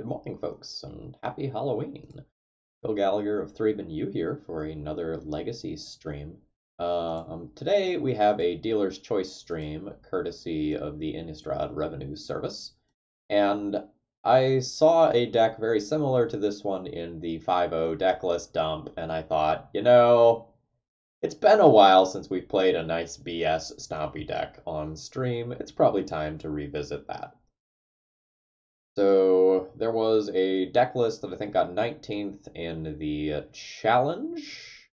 Good morning, folks, and happy Halloween. Bill Gallagher of ThrabenU here for another Legacy stream. Today we have a Dealer's Choice stream, courtesy of the Innistrad Revenue Service, and I saw a deck very similar to this one in the 5.0 decklist dump, and I thought, it's been a while since we've played a nice BS Stompy deck on stream. It's probably time to revisit that. So there was a deck list that I think got 19th in the challenge.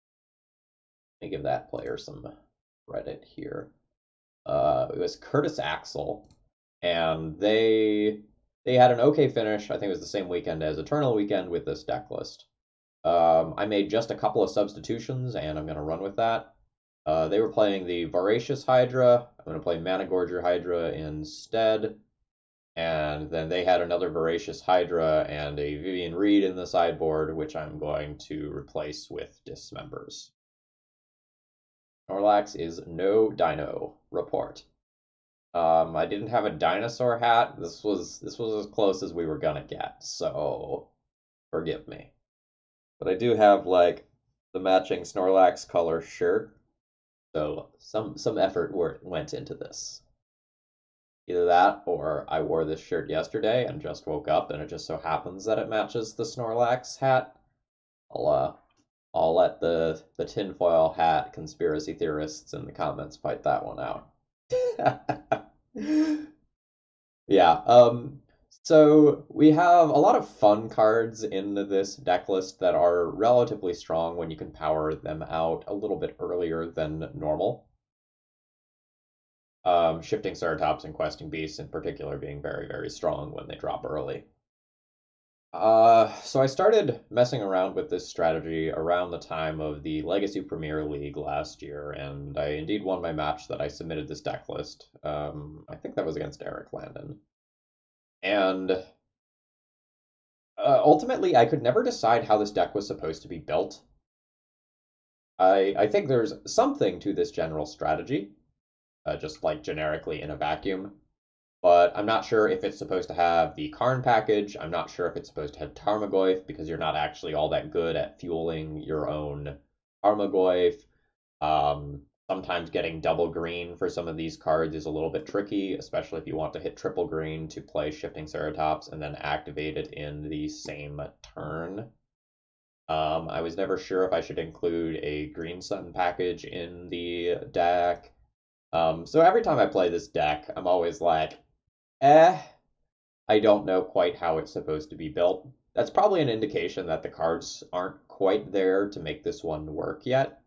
Let me give that player some credit here. It was Curtis Axel, and they had an okay finish. I think it was the same weekend as Eternal Weekend with this deck list. I made just a couple of substitutions, and I'm going to run with that. They were playing the Voracious Hydra. I'm going to play Managorger Hydra instead. And then they had another Voracious Hydra and a Vivian Reed in the sideboard, which I'm going to replace with Dismembers. Snorlax is no Dino. Report. I didn't have a dinosaur hat. This was as close as we were gonna get, so forgive me. But I do have like the matching Snorlax color shirt, so some effort went into this. Either that, or I wore this shirt yesterday and just woke up, and it just so happens that it matches the Snorlax hat. I'll let the tinfoil hat conspiracy theorists in the comments fight that one out. Yeah. So we have a lot of fun cards in this deck list that are relatively strong when you can power them out a little bit earlier than normal. Shifting Ceratops and Questing Beasts in particular being very, very strong when they drop early. So I started messing around with this strategy around the time of the Legacy Premier League last year, and I indeed won my match that I submitted this deck list. I think that was against Eric Landon. And ultimately, I could never decide how this deck was supposed to be built. I think there's something to this general strategy, just like generically in a vacuum. But I'm not sure if it's supposed to have the Karn package. I'm not sure if it's supposed to have Tarmogoyf because you're not actually all that good at fueling your own Tarmogoyf. Sometimes getting double green for some of these cards is a little bit tricky, especially if you want to hit triple green to play Shifting Ceratops and then activate it in the same turn. I was never sure if I should include a Green Sun package in the deck. So every time I play this deck, I'm always like, I don't know quite how it's supposed to be built. That's probably an indication that the cards aren't quite there to make this one work yet.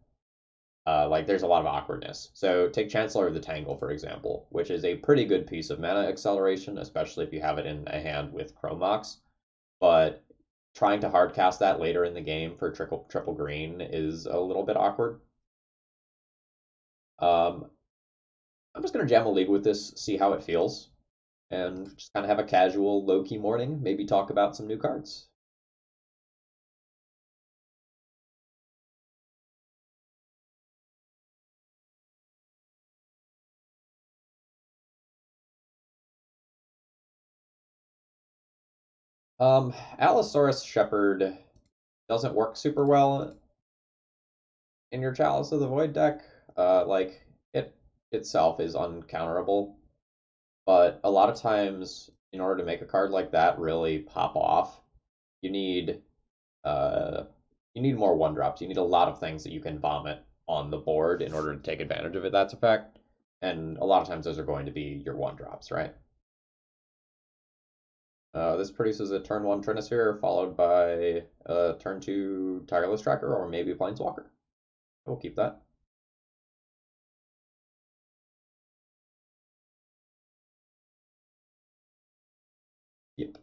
Like, there's a lot of awkwardness. So take Chancellor of the Tangle, for example, which is a pretty good piece of mana acceleration, especially if you have it in a hand with Chromox. But trying to hardcast that later in the game for triple green is a little bit awkward. Um, I'm just going to jam a league with this, see how it feels, and just kind of have a casual, low-key morning, maybe talk about some new cards. Allosaurus Shepherd doesn't work super well in your Chalice of the Void deck. Like, it itself is uncounterable, but a lot of times, in order to make a card like that really pop off, you need uh, you need more one drops. You need a lot of things that you can vomit on the board in order to take advantage of that's effect. And a lot of times those are going to be your one drops, right? This produces a turn 1 Trinisphere followed by a turn 2 Tireless Tracker or maybe Planeswalker. We'll keep that. Yep.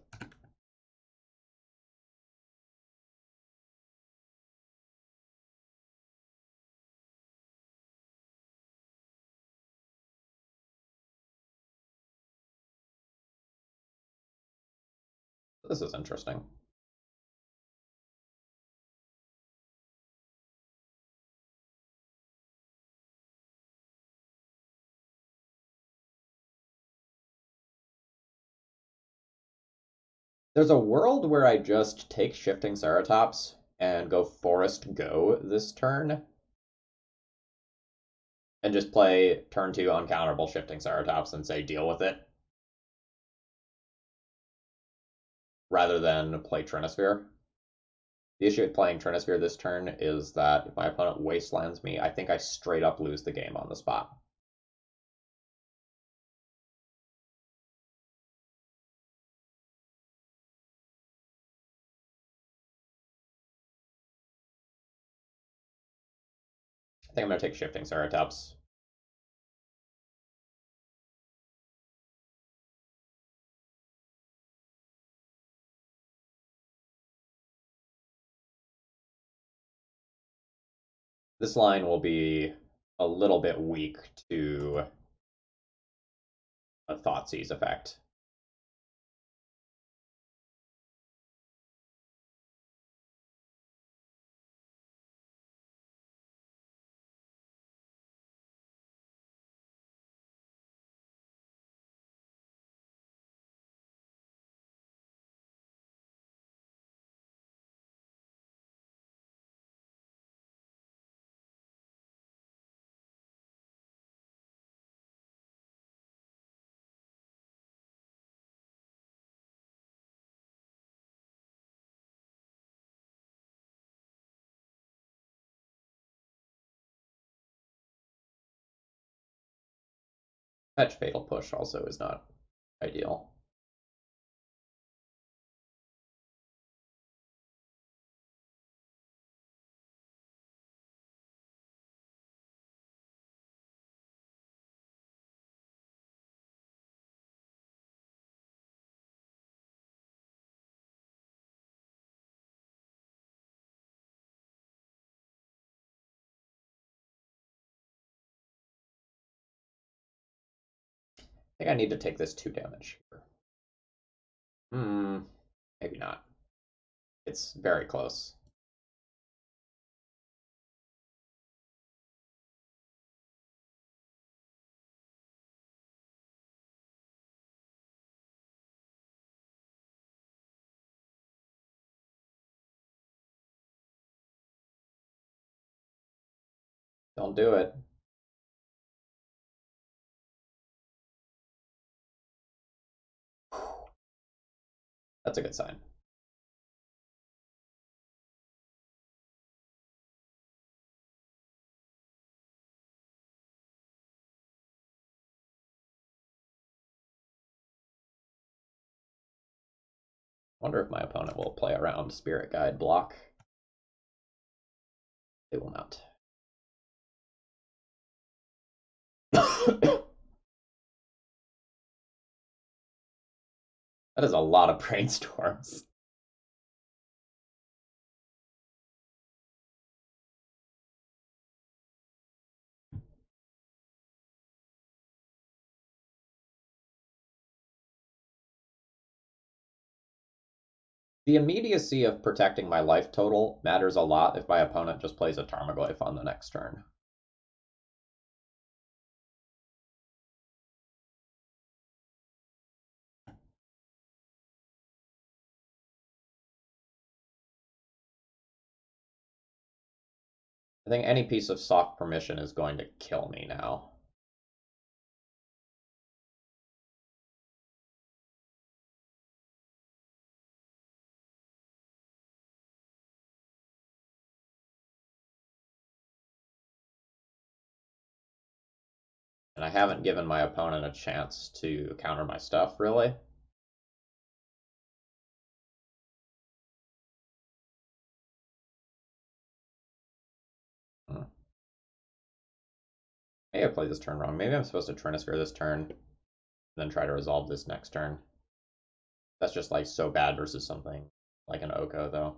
This is interesting. There's a world where I just take Shifting Ceratops and go Forest Go this turn, and just play turn 2 uncounterable Shifting Ceratops and say deal with it, rather than play Trinisphere. The issue with playing Trinisphere this turn is that if my opponent wastelands me, I think I straight up lose the game on the spot. I think I'm going to take Shifting Ceratops. This line will be a little bit weak to a Thoughtseize effect. Fetch Fatal Push also is not ideal. I think I need to take this 2 damage here. Maybe not. It's very close. Don't do it. That's a good sign. Wonder if my opponent will play around Spirit Guide block. They will not. That is a lot of brainstorms. The immediacy of protecting my life total matters a lot if my opponent just plays a Tarmogoyf on the next turn. I think any piece of soft permission is going to kill me now. And I haven't given my opponent a chance to counter my stuff, really. Maybe I played this turn wrong. Maybe I'm supposed to Trinisphere this turn, and then try to resolve this next turn. That's just like so bad versus something like an Oko, though.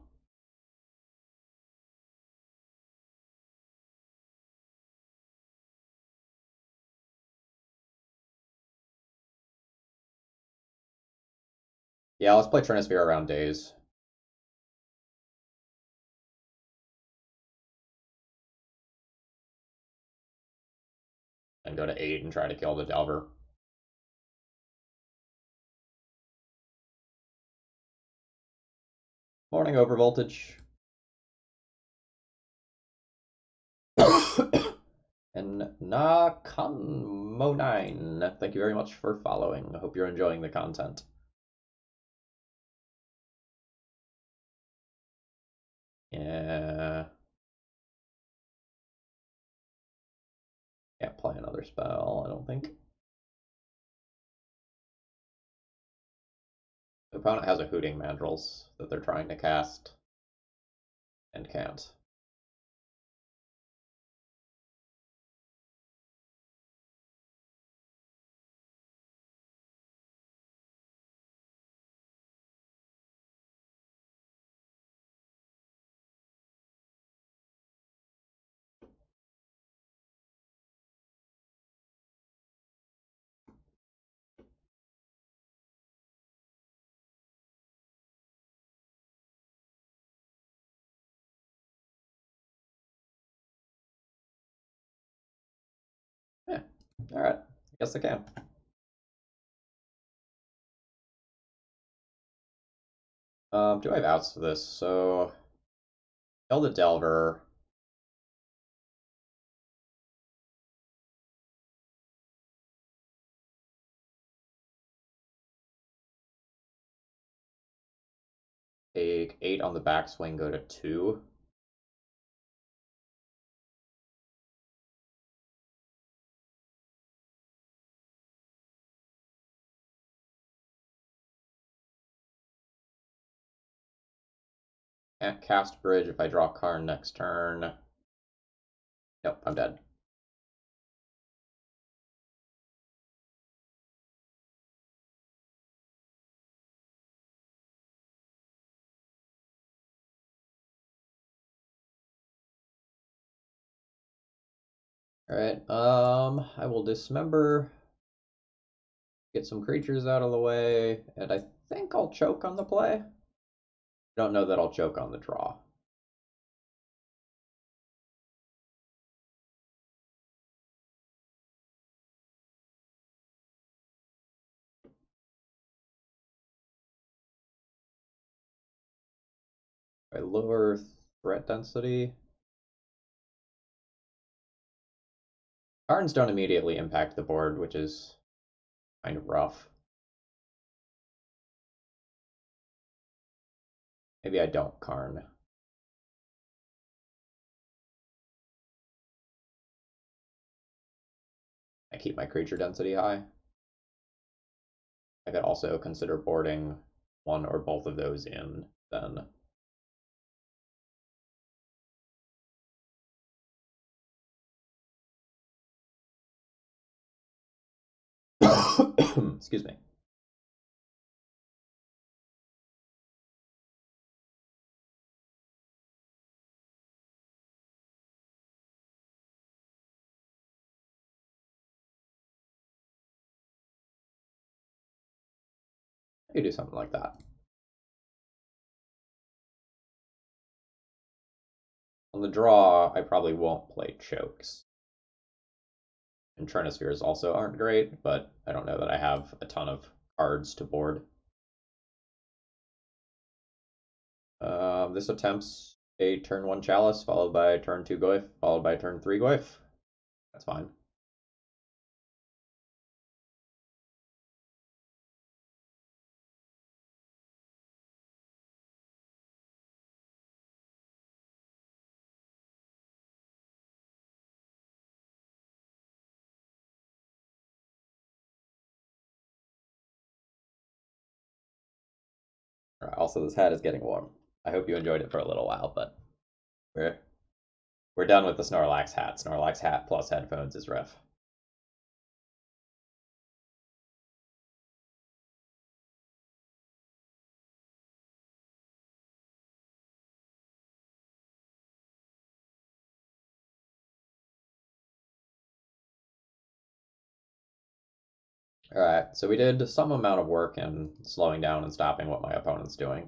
Yeah, let's play Trinisphere around days. And go to 8 and try to kill the Delver. Morning, overvoltage. And Nakanmo9, thank you very much for following. I hope you're enjoying the content. Yeah. Can't play another spell, I don't think. The opponent has a Hooting Mandrills that they're trying to cast and can't. Yeah, alright. I guess I can. Do I have outs for this? So, kill the Delver. Take 8 on the backswing, go to 2. Can't cast Bridge if I draw Karn next turn. Nope, I'm dead. Alright, I will dismember, get some creatures out of the way, and I think I'll choke on the play. Don't know that I'll choke on the draw. I lower threat density. Karns don't immediately impact the board, which is kind of rough. Maybe I don't Karn. I keep my creature density high. I could also consider boarding one or both of those in then. Excuse me. You do something like that. On the draw, I probably won't play chokes. And Trinispheres also aren't great, but I don't know that I have a ton of cards to board. This attempts a turn 1 Chalice, followed by turn 2 Goyf, followed by turn 3 Goyf. That's fine. Also, this hat is getting warm. I hope you enjoyed it for a little while, but we're we're done with the Snorlax hat. Snorlax hat plus headphones is rough. Alright, so we did some amount of work in slowing down and stopping what my opponent's doing.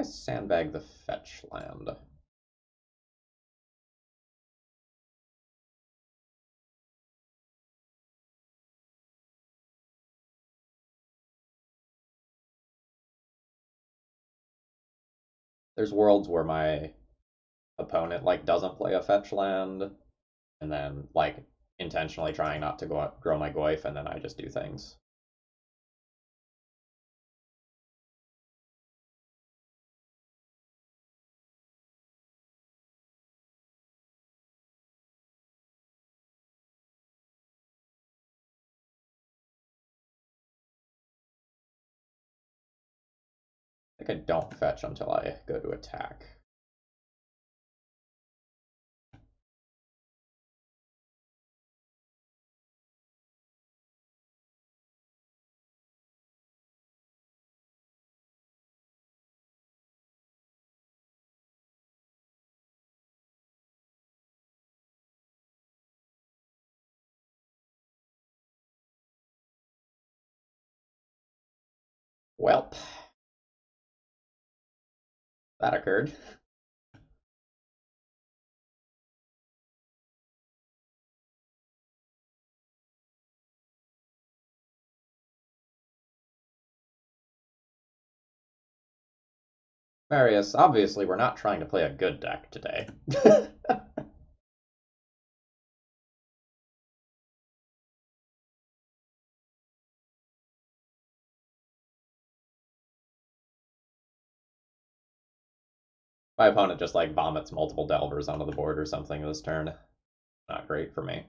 I sandbag the fetch land. There's worlds where my opponent like doesn't play a fetch land, and then like intentionally trying not to go out, grow my goif, and then I just do things. I think I don't fetch until I go to attack. Welp. That occurred. Marius, obviously we're not trying to play a good deck today. My opponent just like vomits multiple Delvers onto the board or something this turn. Not great for me.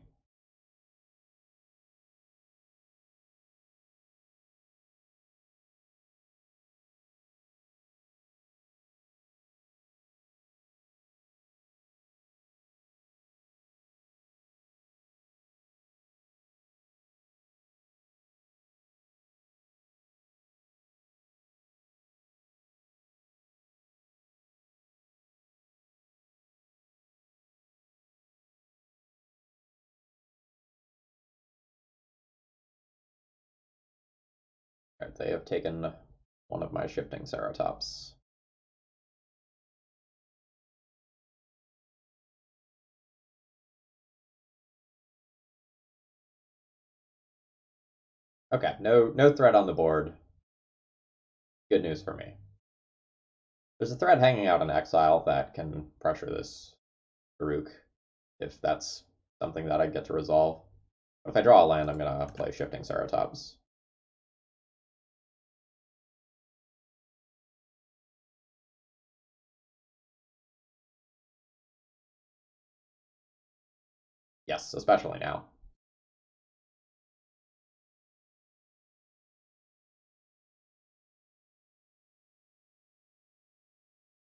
Right, they have taken one of my shifting Ceratops. Okay, no threat on the board. Good news for me. There's a threat hanging out in exile that can pressure this Farouk, if that's something that I get to resolve. If I draw a land, I'm gonna play Shifting Ceratops. Yes, especially now.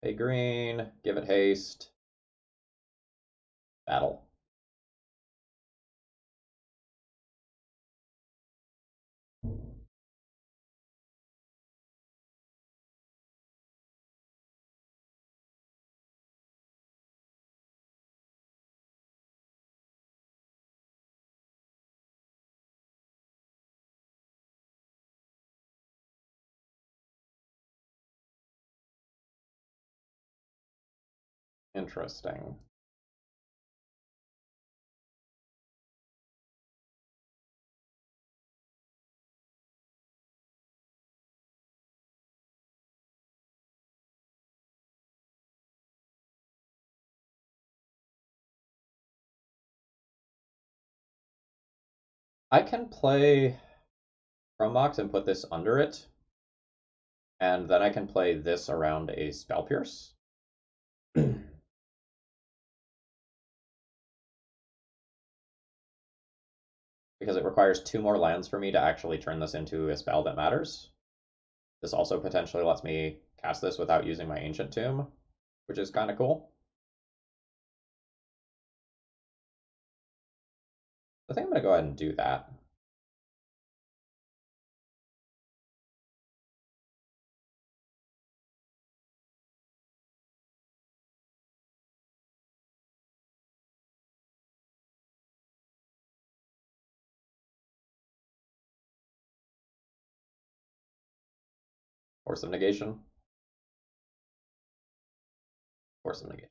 Pay green, give it haste. Battle. Interesting. I can play Chromox and put this under it, and then I can play this around a Spell Pierce. Because it requires 2 more lands for me to actually turn this into a spell that matters. This also potentially lets me cast this without using my Ancient Tomb, which is kind of cool. I think I'm going to go ahead and do that. Force of Negation. Force of negation.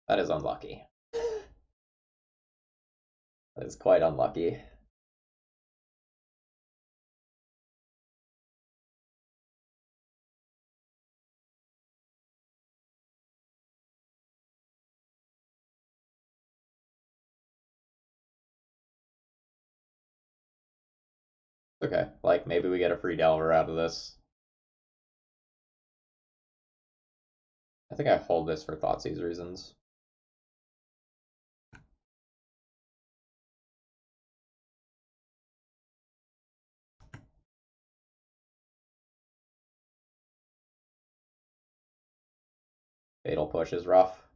That is unlucky. That is quite unlucky. Okay, like maybe we get a free Delver out of this. I think I hold this for Thoughtseize reasons. Fatal Push is rough.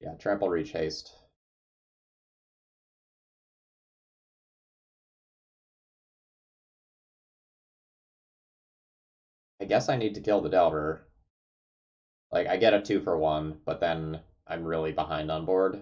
Yeah, Trample, Reach, Haste. I guess I need to kill the Delver. Like, I get a 2-for-1, but then I'm really behind on board.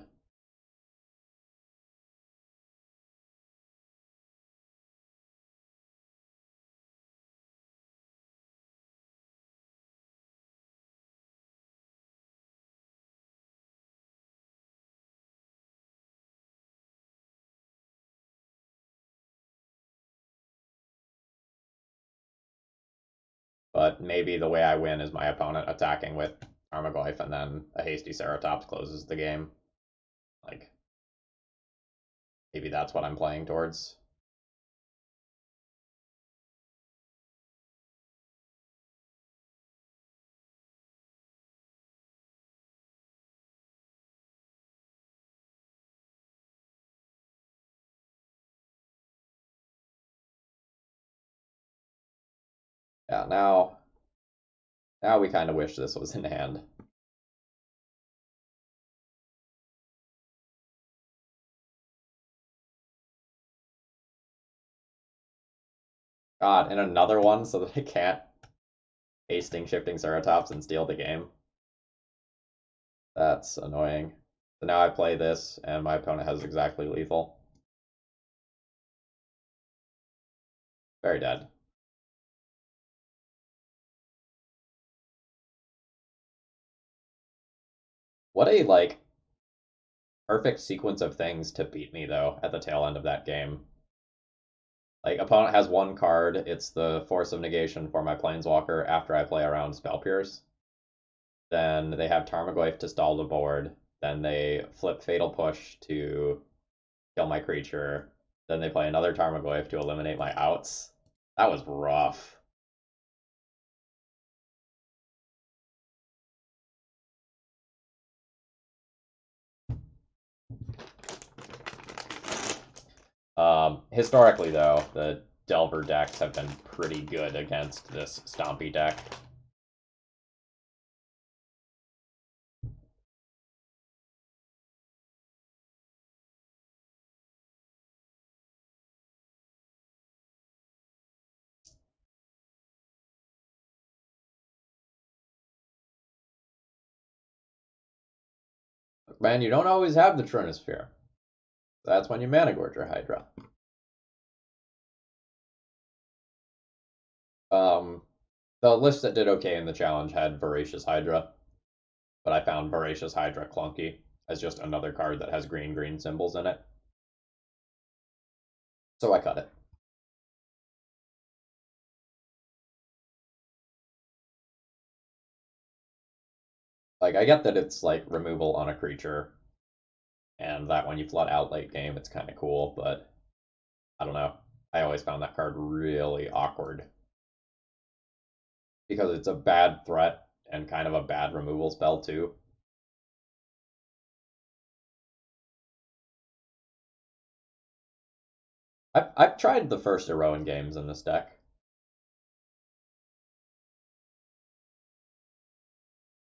But maybe the way I win is my opponent attacking with Tarmogoyf, and then a hasty Ceratops closes the game. Like, maybe that's what I'm playing towards. Yeah, now we kind of wish this was in hand. God, and another one so that I can't hasting shifting Ceratops and steal the game. That's annoying. So now I play this, and my opponent has exactly lethal. Very dead. What a, like, perfect sequence of things to beat me, though, at the tail end of that game. Like, opponent has one card, it's the Force of Negation for my Planeswalker after I play around Spell Pierce. Then they have Tarmogoyf to stall the board. Then they flip Fatal Push to kill my creature. Then they play another Tarmogoyf to eliminate my outs. That was rough. Historically, though, the Delver decks have been pretty good against this Stompy deck. Man, you don't always have the Trinisphere. That's when you Mana Gorge your Hydra. The list that did okay in the challenge had Voracious Hydra, but I found Voracious Hydra clunky as just another card that has green symbols in it. So I cut it. Like, I get that it's like removal on a creature, and that when you flood out late game, it's kind of cool, but I don't know. I always found that card really awkward because it's a bad threat and kind of a bad removal spell, too. I've tried the first Eroan games in this deck.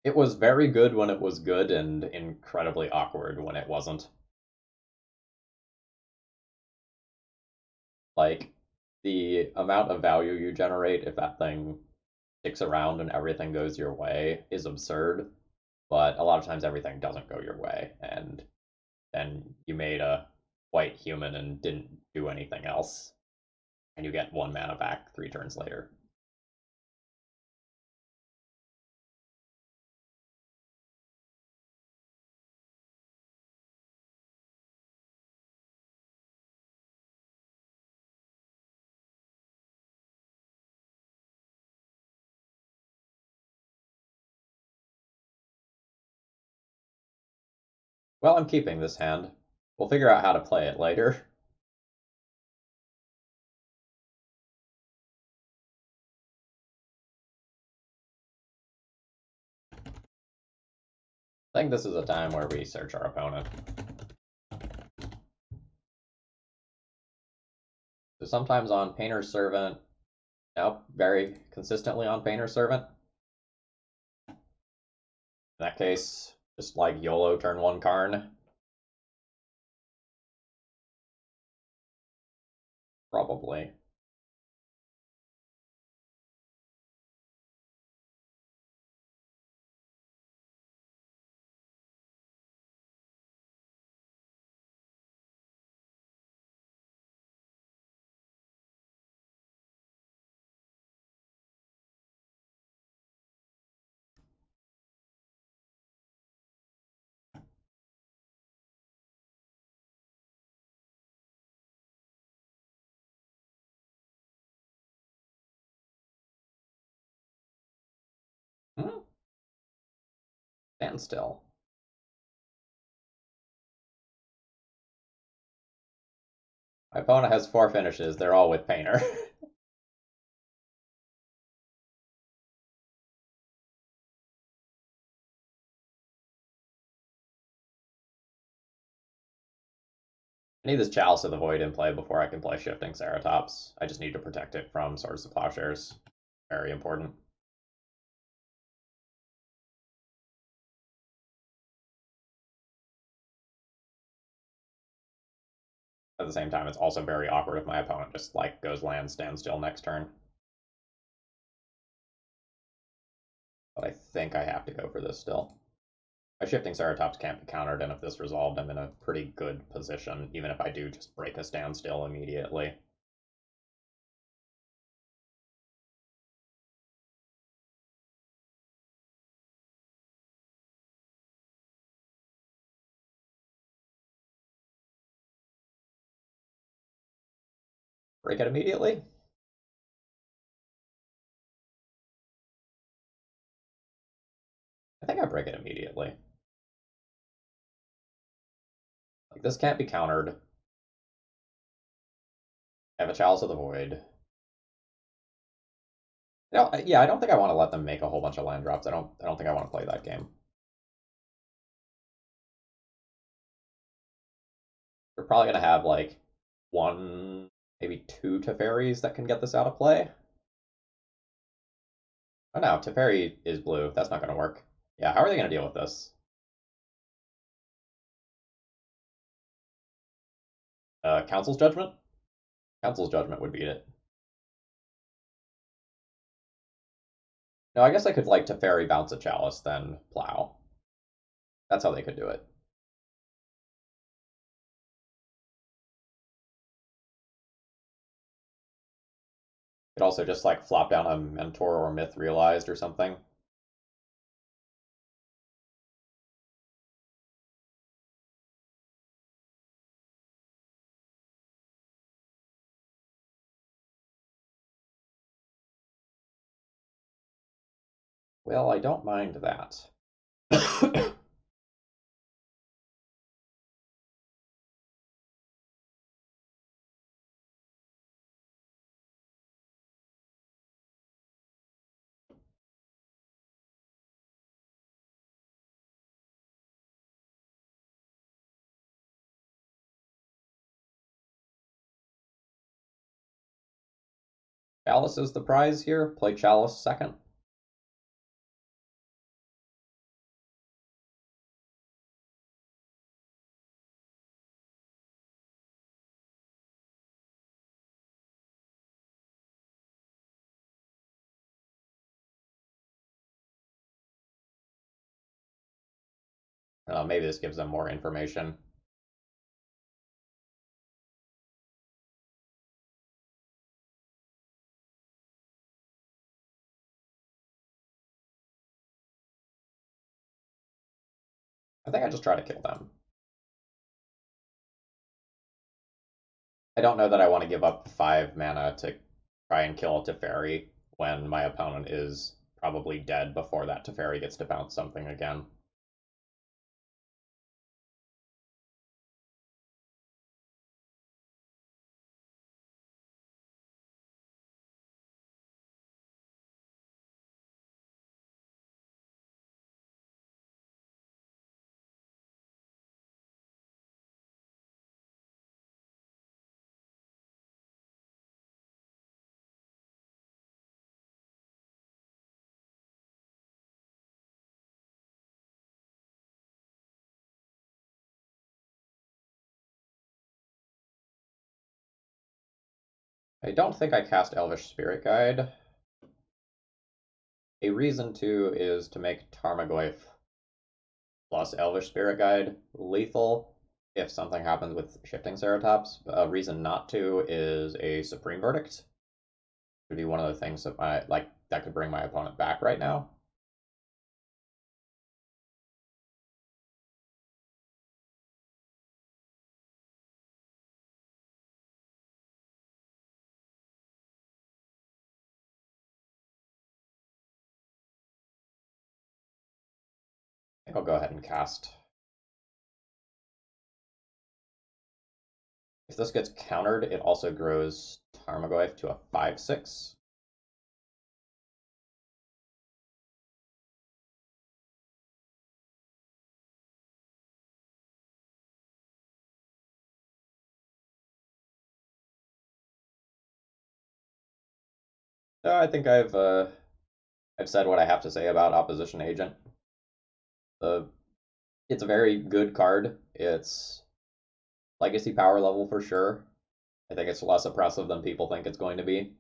It was very good when it was good and incredibly awkward when it wasn't. Like, The amount of value you generate if that thing sticks around and everything goes your way is absurd, but a lot of times everything doesn't go your way, and then you made a white human and didn't do anything else, and you get 1 mana back 3 turns later. Well, I'm keeping this hand. We'll figure out how to play it later. I think this is a time where we search our opponent. So sometimes on Painter's Servant, nope, very consistently on Painter's Servant. In that case, just like YOLO turn 1 Karn. Probably. Hmm? Stand still. My opponent has 4 finishes. They're all with Painter. I need this Chalice of the Void in play before I can play Shifting Ceratops. I just need to protect it from Swords to Plowshares. Very important. At the same time, it's also very awkward if my opponent just like goes land, stand still next turn. But I think I have to go for this still. My Shifting Ceratops can't be countered, and if this resolved, I'm in a pretty good position, even if I do just break a standstill immediately. Break it immediately? I think I break it immediately. Like, this can't be countered. I have a Chalice of the Void. No, yeah, I don't think I want to let them make a whole bunch of land drops. I don't think I want to play that game. They're probably gonna have like 1, maybe 2 Teferis that can get this out of play. Oh no, Teferi is blue. That's not gonna work. Yeah, how are they gonna deal with this? Council's Judgment? Council's Judgment would beat it. No, I guess I could like Teferi bounce a Chalice, then plow. That's how they could do it. Could also just like flop down a Mentor or Myth Realized or something. Well, I don't mind that. Chalice is the prize here. Play Chalice second. Maybe this gives them more information. I think I just try to kill them. I don't know that I want to give up 5 mana to try and kill a Teferi when my opponent is probably dead before that Teferi gets to bounce something again. I don't think I cast Elvish Spirit Guide. A reason to is to make Tarmogoyf plus Elvish Spirit Guide lethal if something happens with Shifting Ceratops. A reason not to is a Supreme Verdict. Would be one of the things that that could bring my opponent back right now. I think I'll go ahead and cast. If this gets countered, it also grows Tarmogoyf to a 5/6. So I think I've said what I have to say about Opposition Agent. The It's a very good card. It's legacy power level for sure. I think it's less oppressive than people think it's going to be.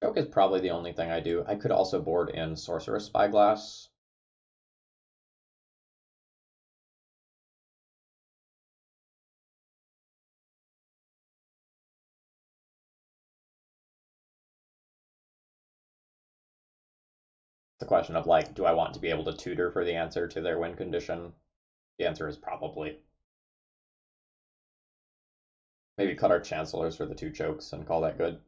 Choke is probably the only thing I do. I could also board in Sorcerous Spyglass. It's a question of like, do I want to be able to tutor for the answer to their win condition? The answer is probably. Maybe cut our Chancellors for the 2 chokes and call that good.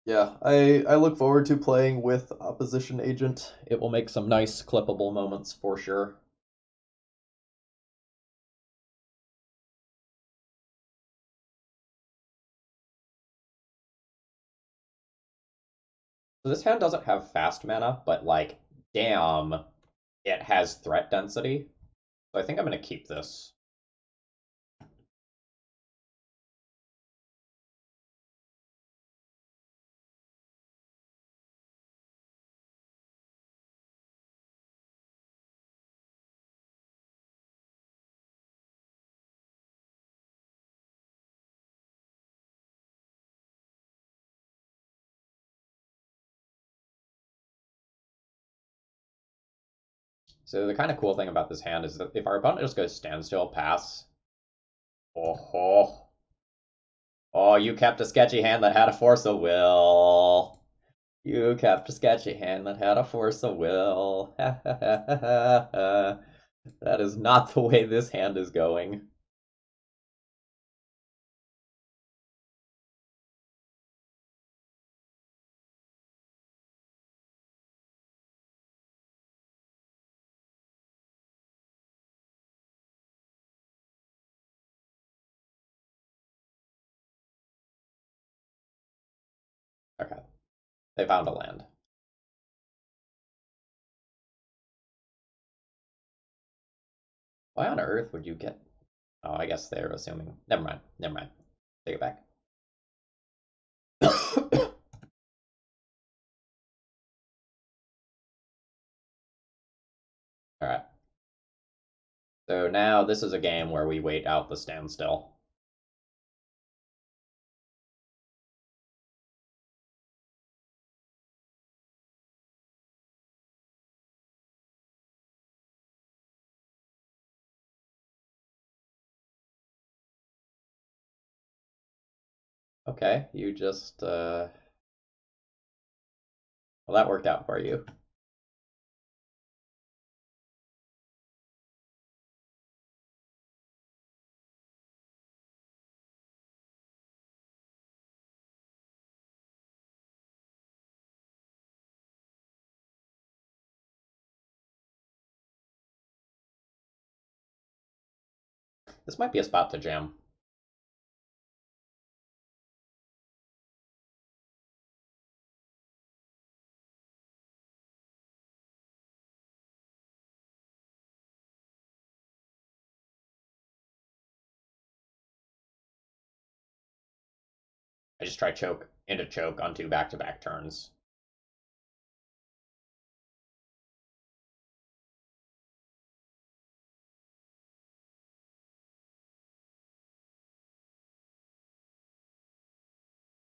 Yeah, I look forward to playing with Opposition Agent. It will make some nice clippable moments for sure. So this hand doesn't have fast mana, but like, damn, it has threat density. So I think I'm going to keep this. So the kind of cool thing about this hand is that if our opponent just goes standstill, pass. Oh, oh, you kept a sketchy hand that had a force of will. You kept a sketchy hand that had a force of will. That is not the way this hand is going. Okay, they found a land. Why on earth would you get... Oh, I guess they're assuming... Never mind, never mind. Take it back. So now this is a game where we wait out the standstill. Okay, you just, well, that worked out for you. This might be a spot to jam. I just try choke into choke on two back-to-back turns.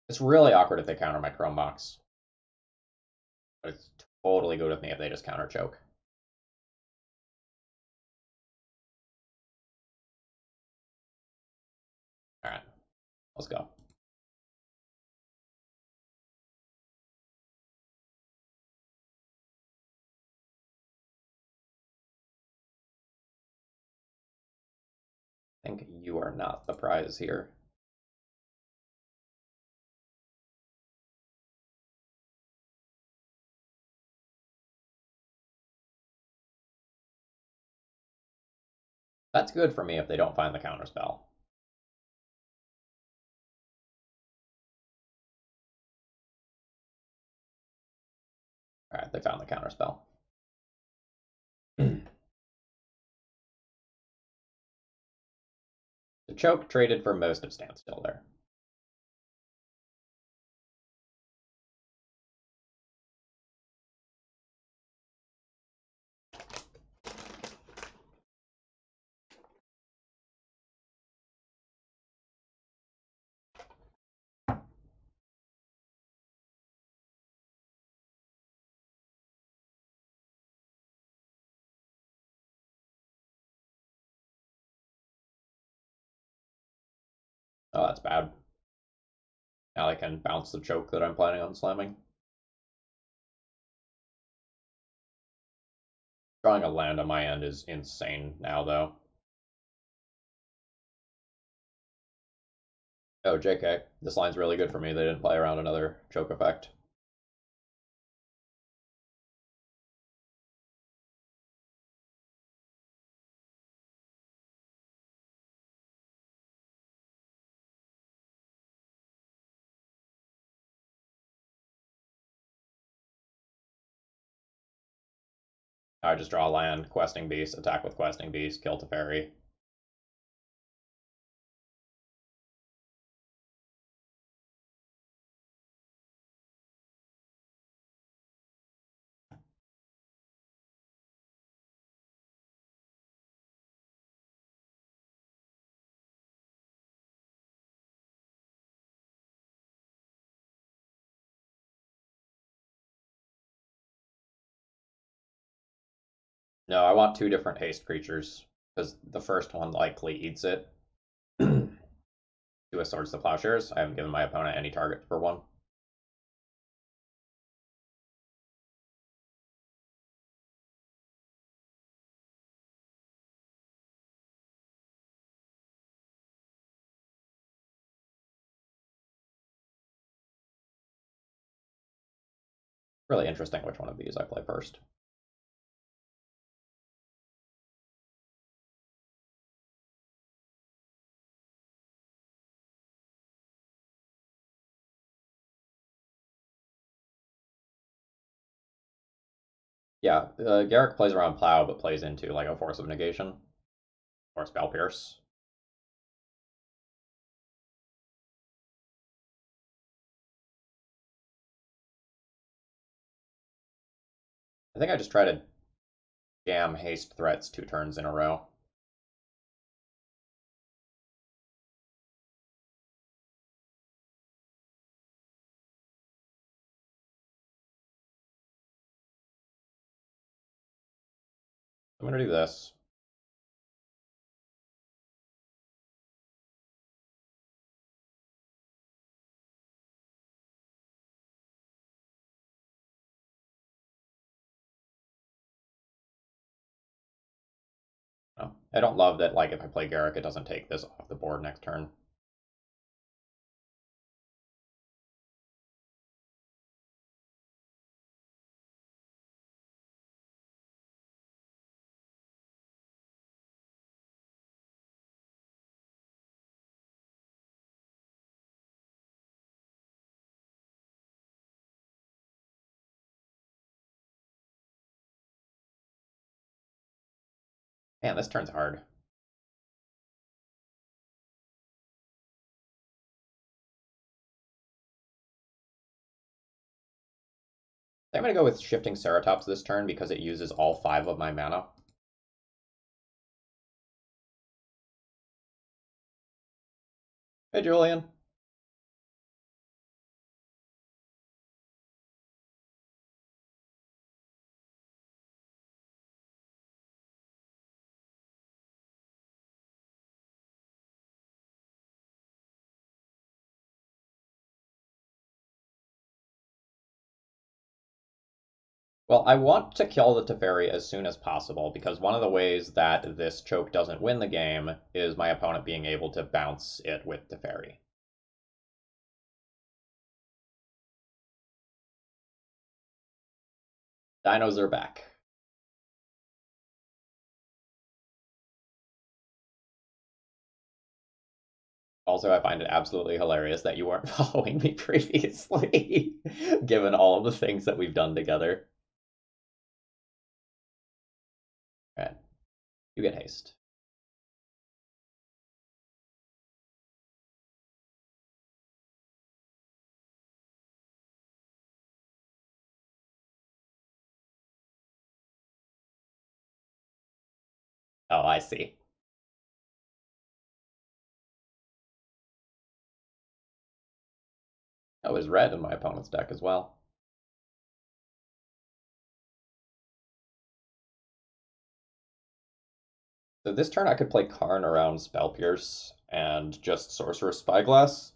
It's really awkward if they counter my Chrome Box. But it's totally good with me if they just counter choke. Alright, let's go. I think you are not the prize here. That's good for me if they don't find the counterspell. Alright, they found the counterspell. The choke traded for most of standstill there. Oh, that's bad. Now I can bounce the choke that I'm planning on slamming. Drawing a land on my end is insane now, though. Oh, JK. This line's really good for me. They didn't play around another choke effect. I just draw land, questing beast, attack with questing beast, kill Teferi. No, I want two different haste creatures, because the first one likely eats it. To a Swords to Plowshares. I haven't given my opponent any target for one. Really interesting which one of these I play first. Yeah, Garrick plays around Plow, but plays into like a Force of Negation or Spell Pierce. I think I just try to jam haste threats 2 turns in a row. I'm gonna do this. Oh, I don't love that, like, if I play Garruk, it doesn't take this off the board next turn. Man, this turn's hard. I'm gonna go with Shifting Ceratops this turn because it uses all 5 of my mana. Hey, Julian. Well, I want to kill the Teferi as soon as possible because one of the ways that this choke doesn't win the game is my opponent being able to bounce it with Teferi. Dinos are back. Also, I find it absolutely hilarious that you weren't following me previously, given all of the things that we've done together. All right, you get haste. Oh, I see. That was red in my opponent's deck as well. So this turn I could play Karn around Spell Pierce and just Sorcerer's Spyglass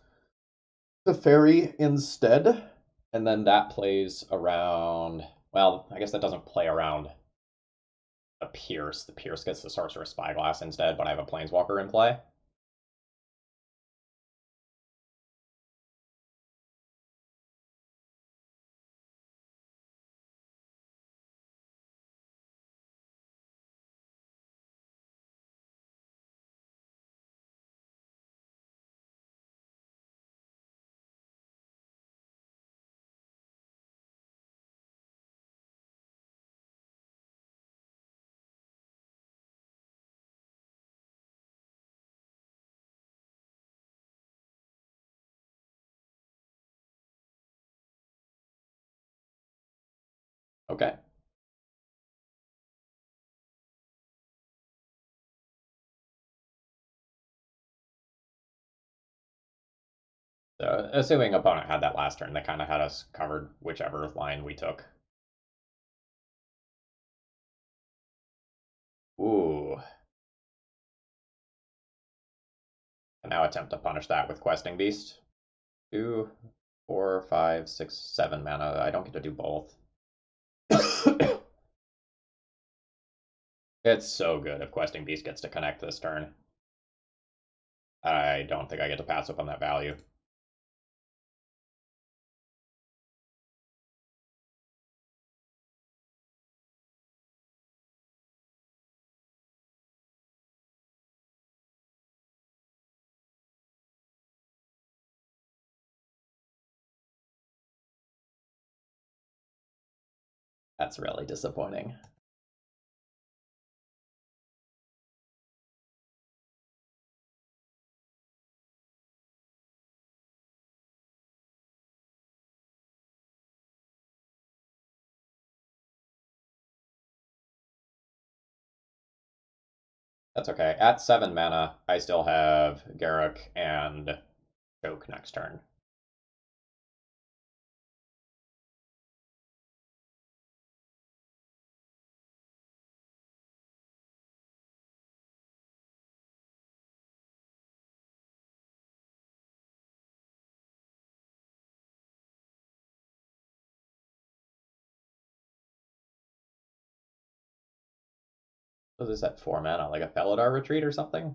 the fairy instead, and then that plays around. Well, I guess that doesn't play around the Pierce. The Pierce gets the Sorcerer's Spyglass instead, but I have a Planeswalker in play. Okay. So, assuming opponent had that last turn, they kind of had us covered whichever line we took. Ooh. And now attempt to punish that with Questing Beast. 2, 4, 5, 6, 7 mana. I don't get to do both. It's so good if Questing Beast gets to connect this turn. I don't think I get to pass up on that value. That's really disappointing. That's okay. At 7 mana, I still have Garruk and Choke next turn. Was this at 4 mana, like a Felidar retreat or something?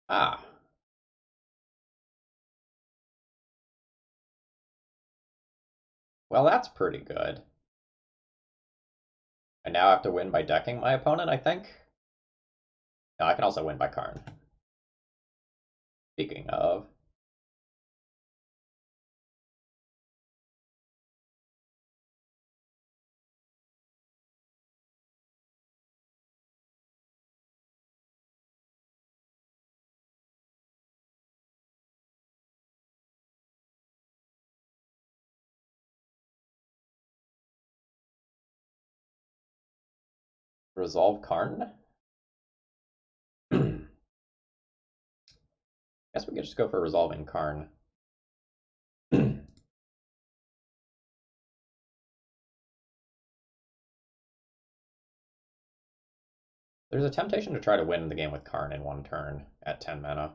Ah. Well, that's pretty good. I now have to win by decking my opponent, I think. No, I can also win by Karn. Speaking of. Resolve Karn? Guess we could just go for resolving Karn. There's a temptation to try to win the game with Karn in one turn at 10 mana.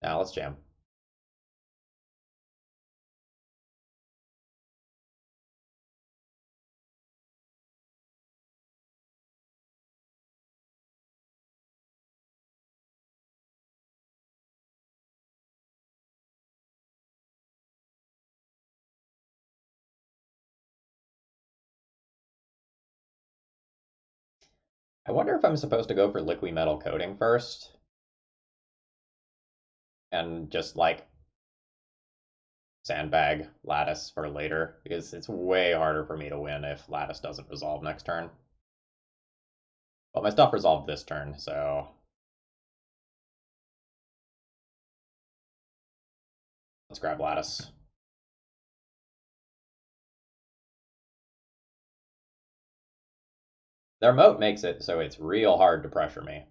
Now let's jam. I wonder if I'm supposed to go for liquid metal coating first and just like sandbag Lattice for later, because it's way harder for me to win if Lattice doesn't resolve next turn. Well, my stuff resolved this turn, so let's grab Lattice. Their moat makes it so it's real hard to pressure me.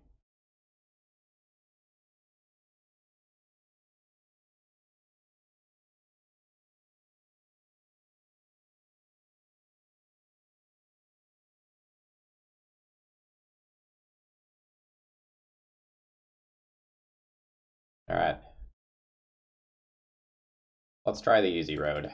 All right. Let's try the easy road.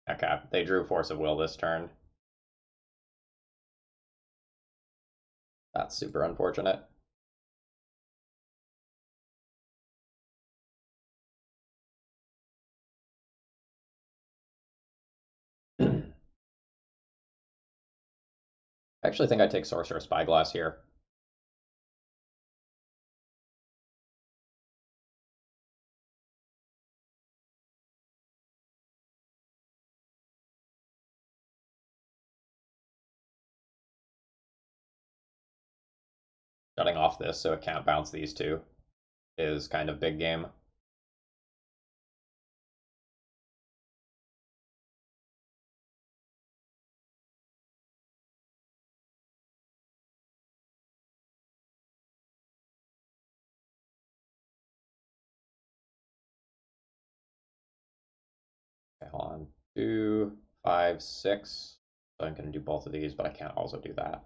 Okay, they drew Force of Will this turn. That's super unfortunate. I actually think I take Sorcerer Spyglass here. Shutting off this so it can't bounce these two is kind of big game. Okay, hold on. 2, 5, 6. So I'm going to do both of these, but I can't also do that.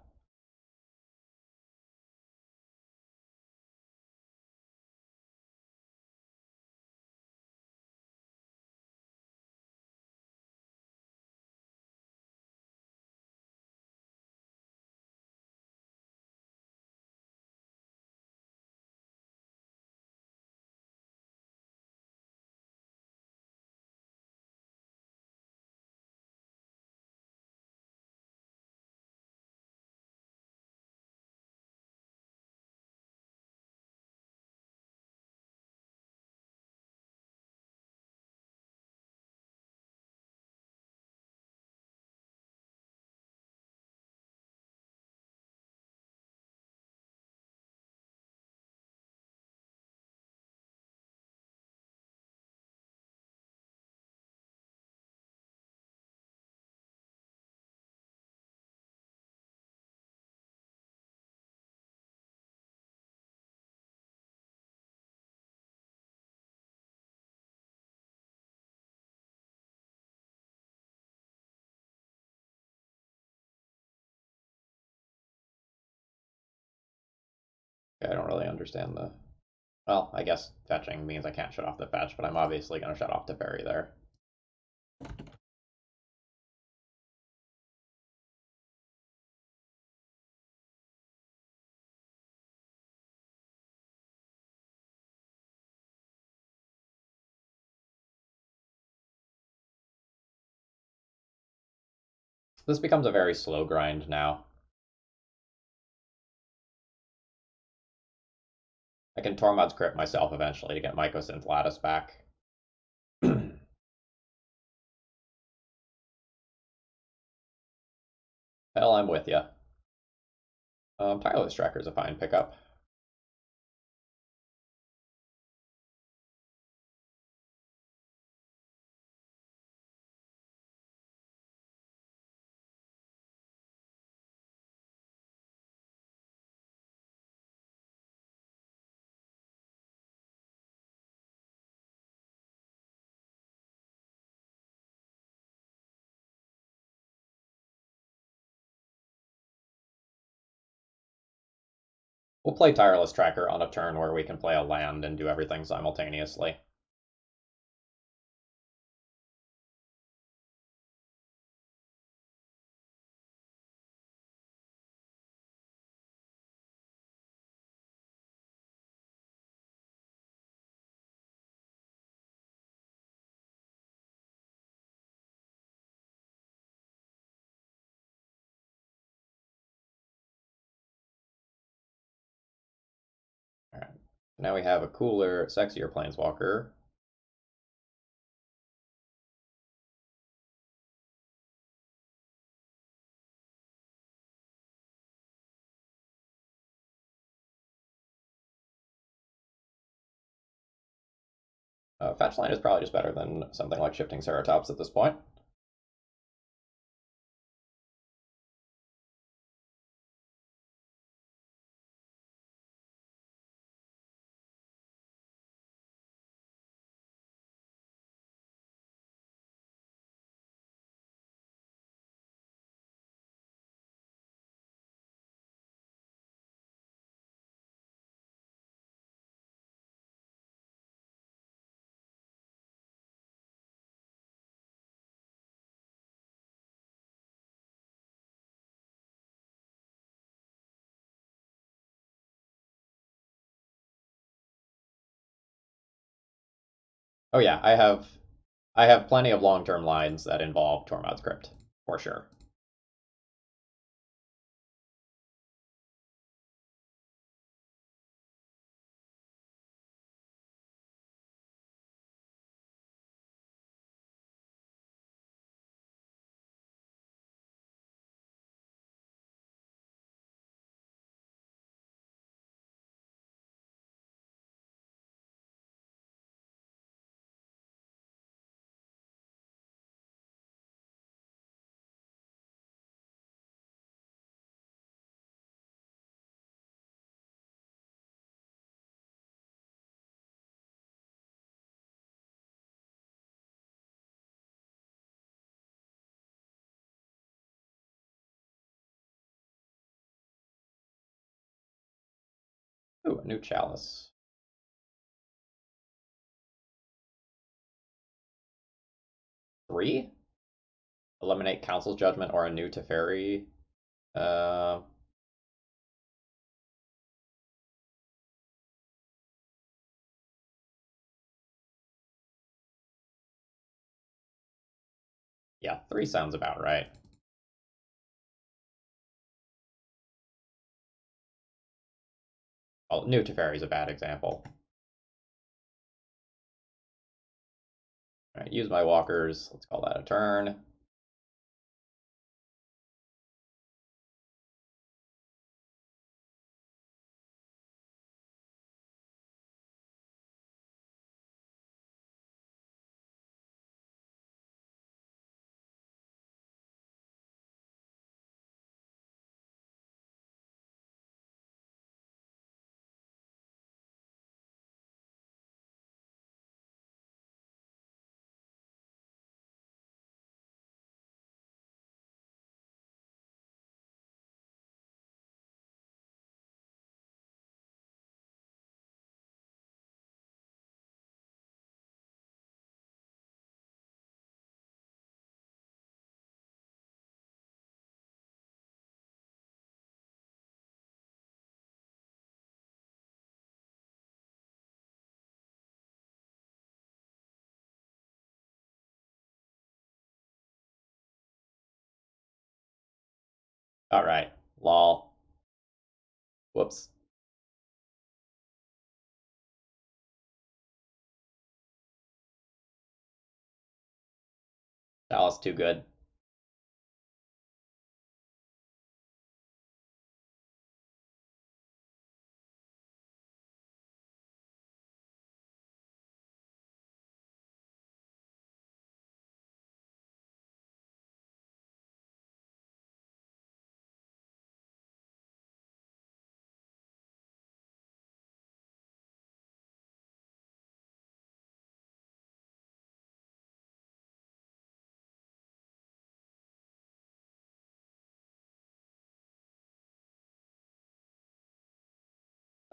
Okay, I don't really understand the... Well, I guess fetching means I can't shut off the fetch, but I'm obviously going to shut off the ferry there. This becomes a very slow grind now. I can Tormod's Crypt myself eventually to get Mycosynth Lattice back. Hell, I'm with ya. Tireless Tracker's a fine pickup. We'll play Tireless Tracker on a turn where we can play a land and do everything simultaneously. Alright. Now we have a cooler, sexier Planeswalker. Fetch line is probably just better than something like Shifting Ceratops at this point. Oh yeah, I have plenty of long-term lines that involve Tormod's Crypt, for sure. Ooh, a new Chalice. 3? Eliminate Council's Judgment or a new Teferi. Uh, yeah, 3 sounds about right. Well, new Teferi is a bad example. Alright, use my walkers. Let's call that a turn. All right. Lol. Whoops. That was too good.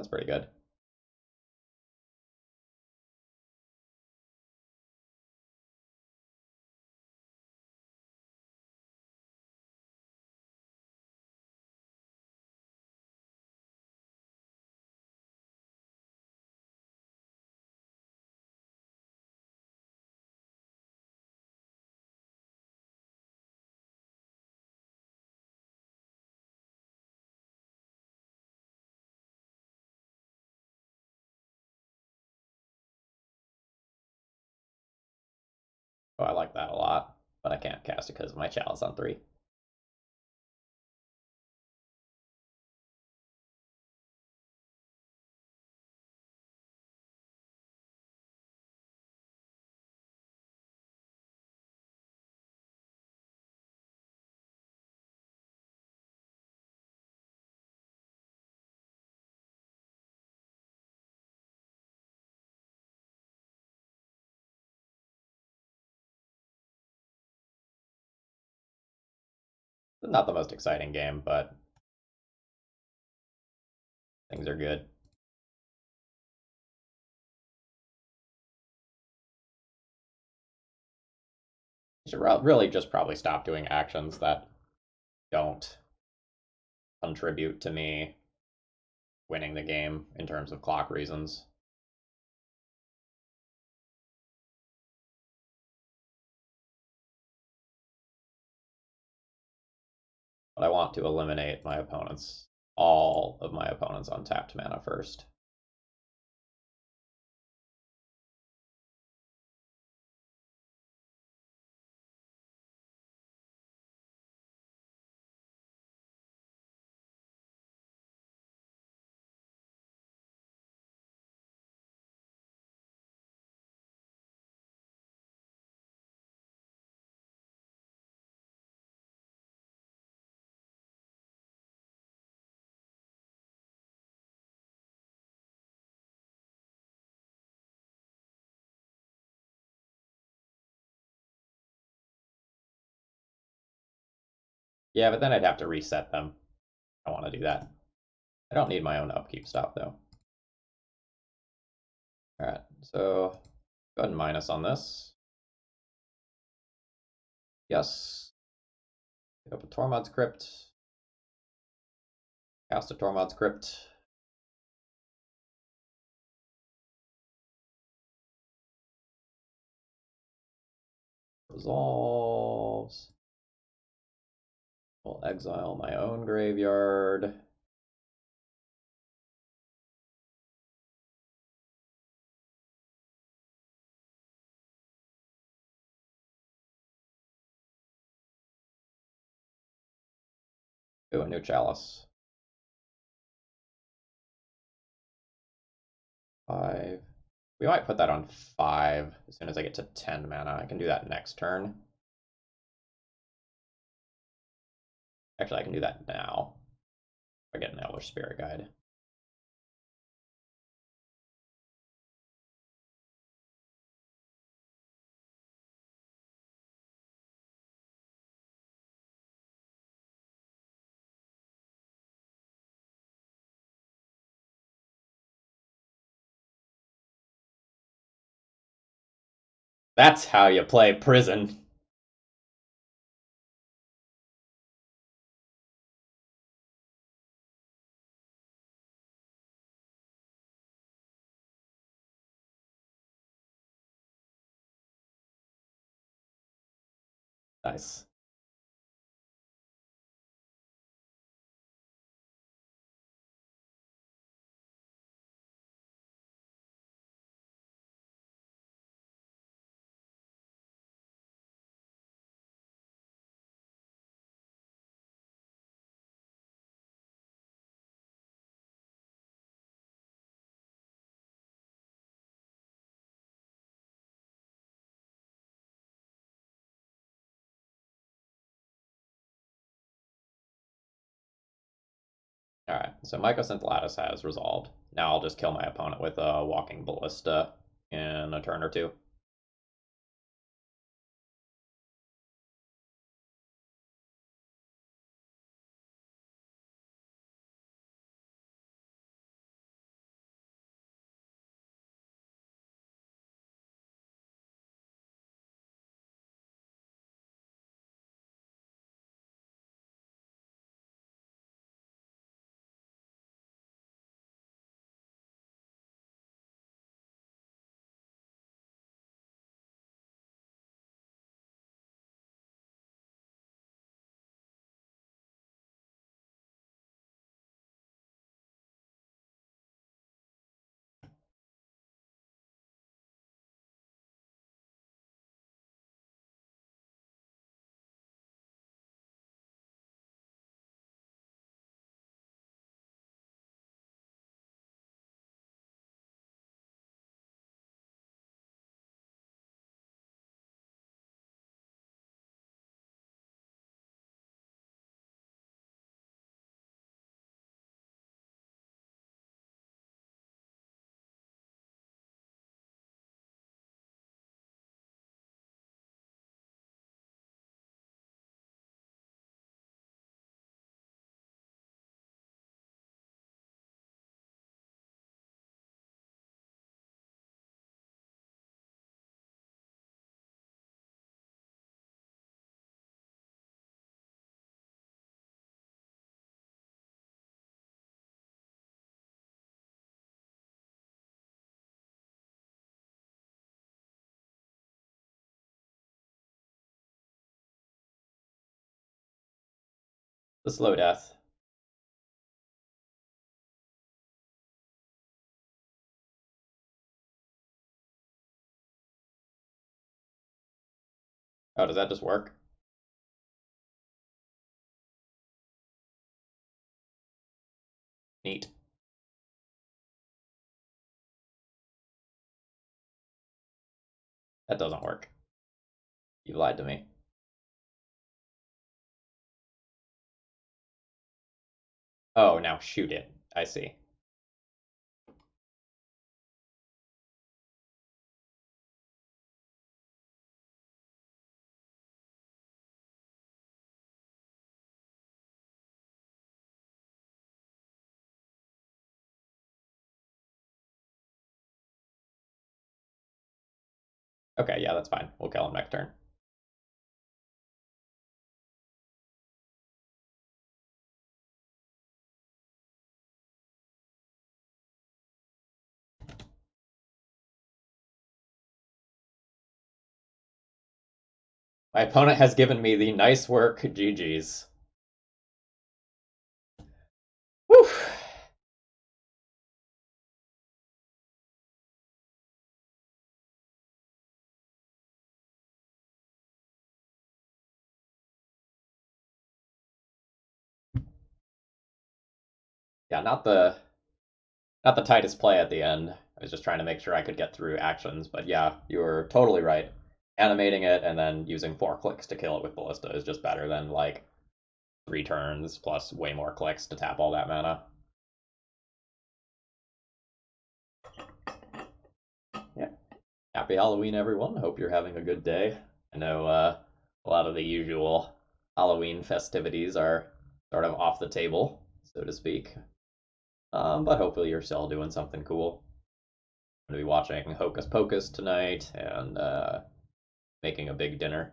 That's pretty good. Oh, I like that a lot, but I can't cast it because of my chalice on 3. Not the most exciting game, but things are good. Should really just probably stop doing actions that don't contribute to me winning the game in terms of clock reasons. But I want to eliminate my opponents, all of my opponents on tapped mana first. Yeah, but then I'd have to reset them. I want to do that. I don't need my own upkeep stop, though. All right, so go ahead and minus on this. Yes. Pick up a Tormod's Crypt. Cast a Tormod's Crypt. Resolves. Will exile my own graveyard. Do a new chalice. 5. We might put that on 5 as soon as I get to 10 mana. I can do that next turn. Actually, I can do that now. If I get an Elder Spirit Guide. That's how you play Prison. Nice. so Mycosynth Lattice has resolved. Now I'll just kill my opponent with a Walking Ballista in a turn or two. The slow death. Oh, does that just work? Neat. That doesn't work. You lied to me. Oh, now shoot it. I see. Okay, yeah, that's fine. We'll kill him next turn. My opponent has given me the nice work. GG's. Whew. Yeah, not the tightest play at the end. I was just trying to make sure I could get through actions, but yeah, you were totally right. Animating it and then using 4 clicks to kill it with Ballista is just better than like 3 turns plus way more clicks to tap all that mana. Yeah. Happy Halloween, everyone. Hope you're having a good day. I know a lot of the usual Halloween festivities are sort of off the table, so to speak. But hopefully you're still doing something cool. I'm going to be watching Hocus Pocus tonight and making a big dinner.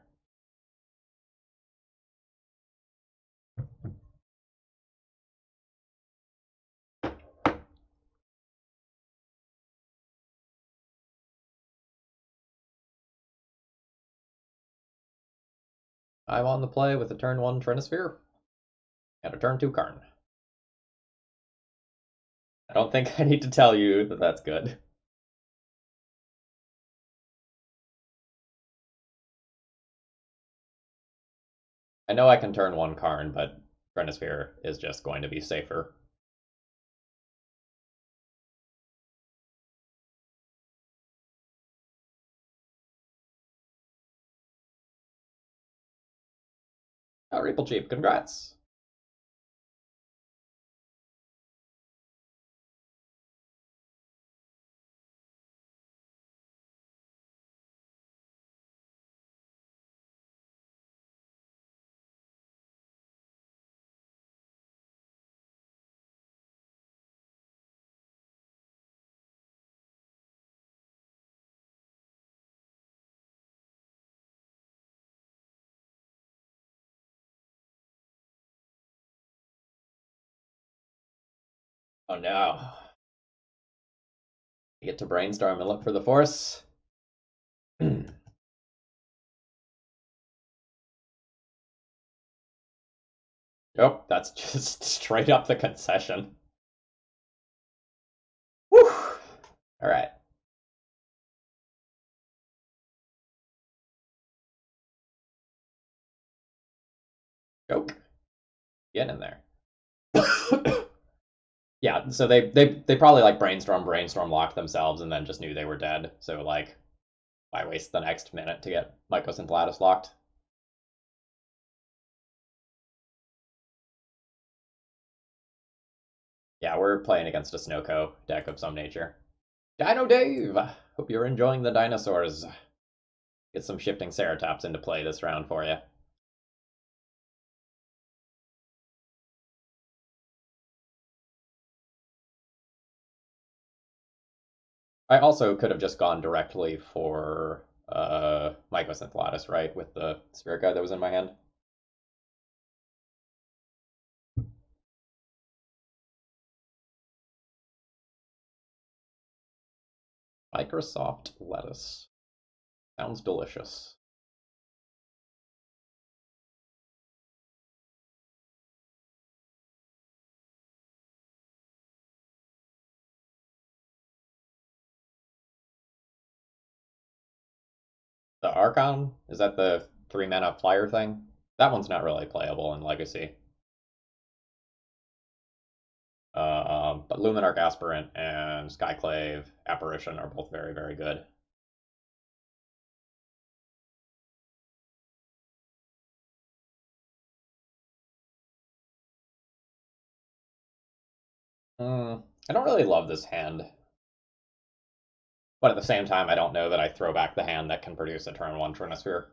I'm on the play with a turn 1 Trinisphere and a turn 2 Karn. I don't think I need to tell you that that's good. I know I can turn 1 Karn, but Trinisphere is just going to be safer. Oh, Reaple Cheap, congrats! Oh no. You get to brainstorm and look for the force. Nope, that's just straight up the concession. Whew. All right. Joke. Get in there. Yeah, so they probably like brainstorm locked themselves and then just knew they were dead. So like why waste the next minute to get Mycos and Gladys locked? Yeah, we're playing against a Snowco deck of some nature. Dino Dave! Hope you're enjoying the dinosaurs. Get some shifting Ceratops into play this round for you. I also could have just gone directly for Mycos and Gladys, right? With the Spirit Guide that was in my hand. Microsoft lettuce. Sounds delicious. The Archon? Is that the 3 mana flyer thing? That one's not really playable in Legacy. But Luminarch Aspirant and Skyclave Apparition are both very, very good. I don't really love this hand. But at the same time, I don't know that I throw back the hand that can produce a turn 1 Trinisphere.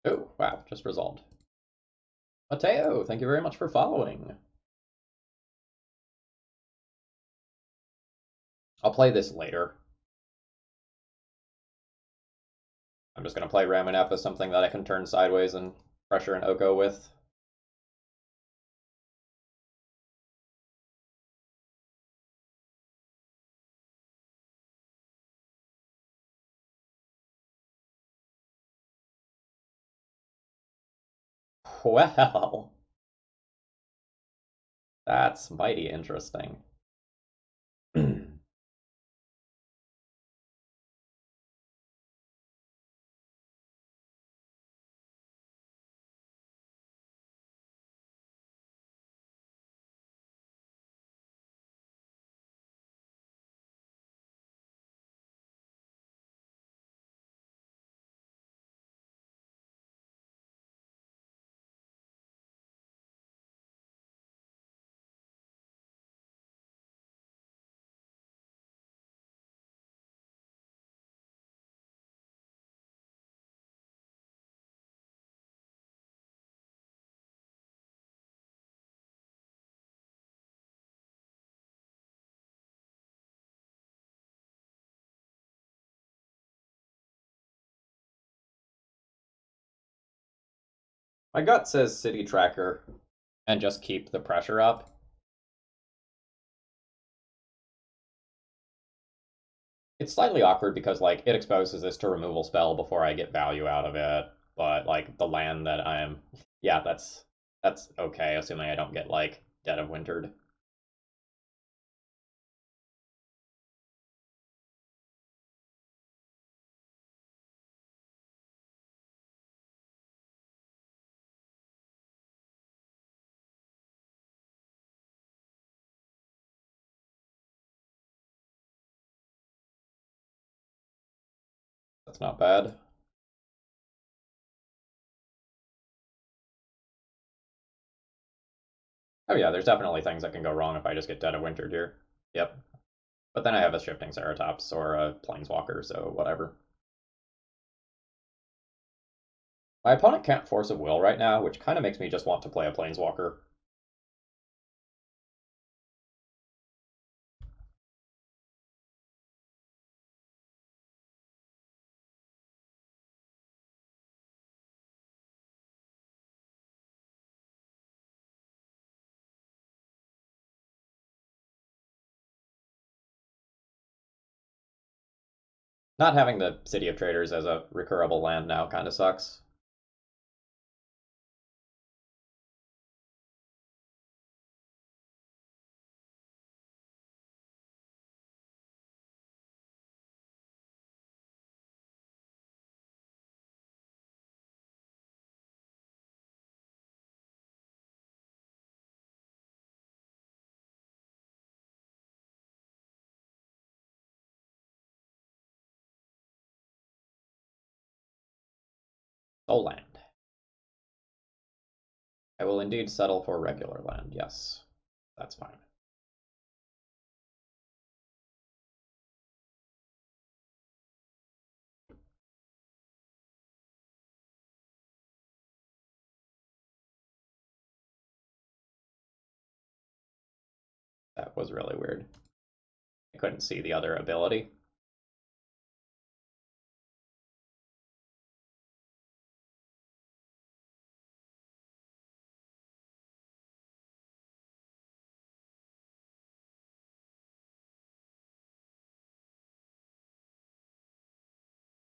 Oh, wow, just resolved. Mateo, thank you very much for following. I'll play this later. I'm just going to play Ramanep as something that I can turn sideways and pressure an Oko with. Well, that's mighty interesting. My gut says City Tracker and just keep the pressure up. It's slightly awkward because like it exposes this to removal spell before I get value out of it, but like the land that I'm yeah, that's okay, assuming I don't get like Dead of Wintered. That's not bad. Oh yeah, there's definitely things that can go wrong if I just get Dead of Wintered here. Yep. But then I have a Shifting Ceratops or a Planeswalker, so whatever. My opponent can't force a will right now, which kind of makes me just want to play a Planeswalker. Not having the City of Traders as a recurable land now kind of sucks. Soul land. I will indeed settle for regular land, yes. That's fine. That was really weird. I couldn't see the other ability.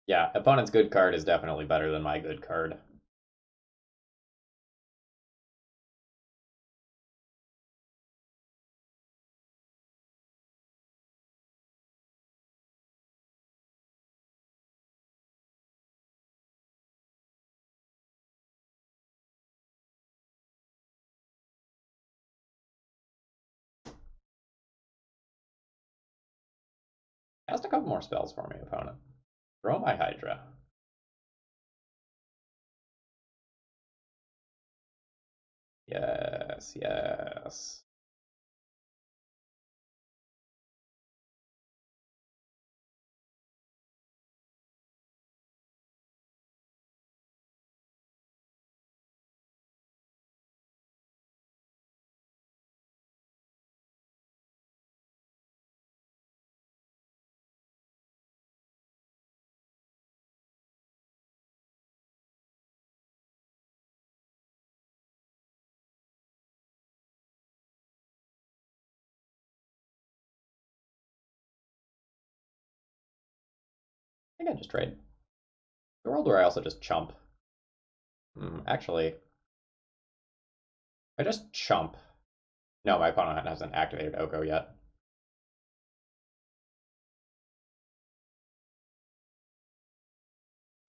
Yeah, opponent's good card is definitely better than my good card. Cast a couple more spells for me, opponent. Throw my Hydra. Yes, yes. I think I just trade. The world where I also just chump. Actually, I just chump. No, my opponent hasn't activated Oko yet.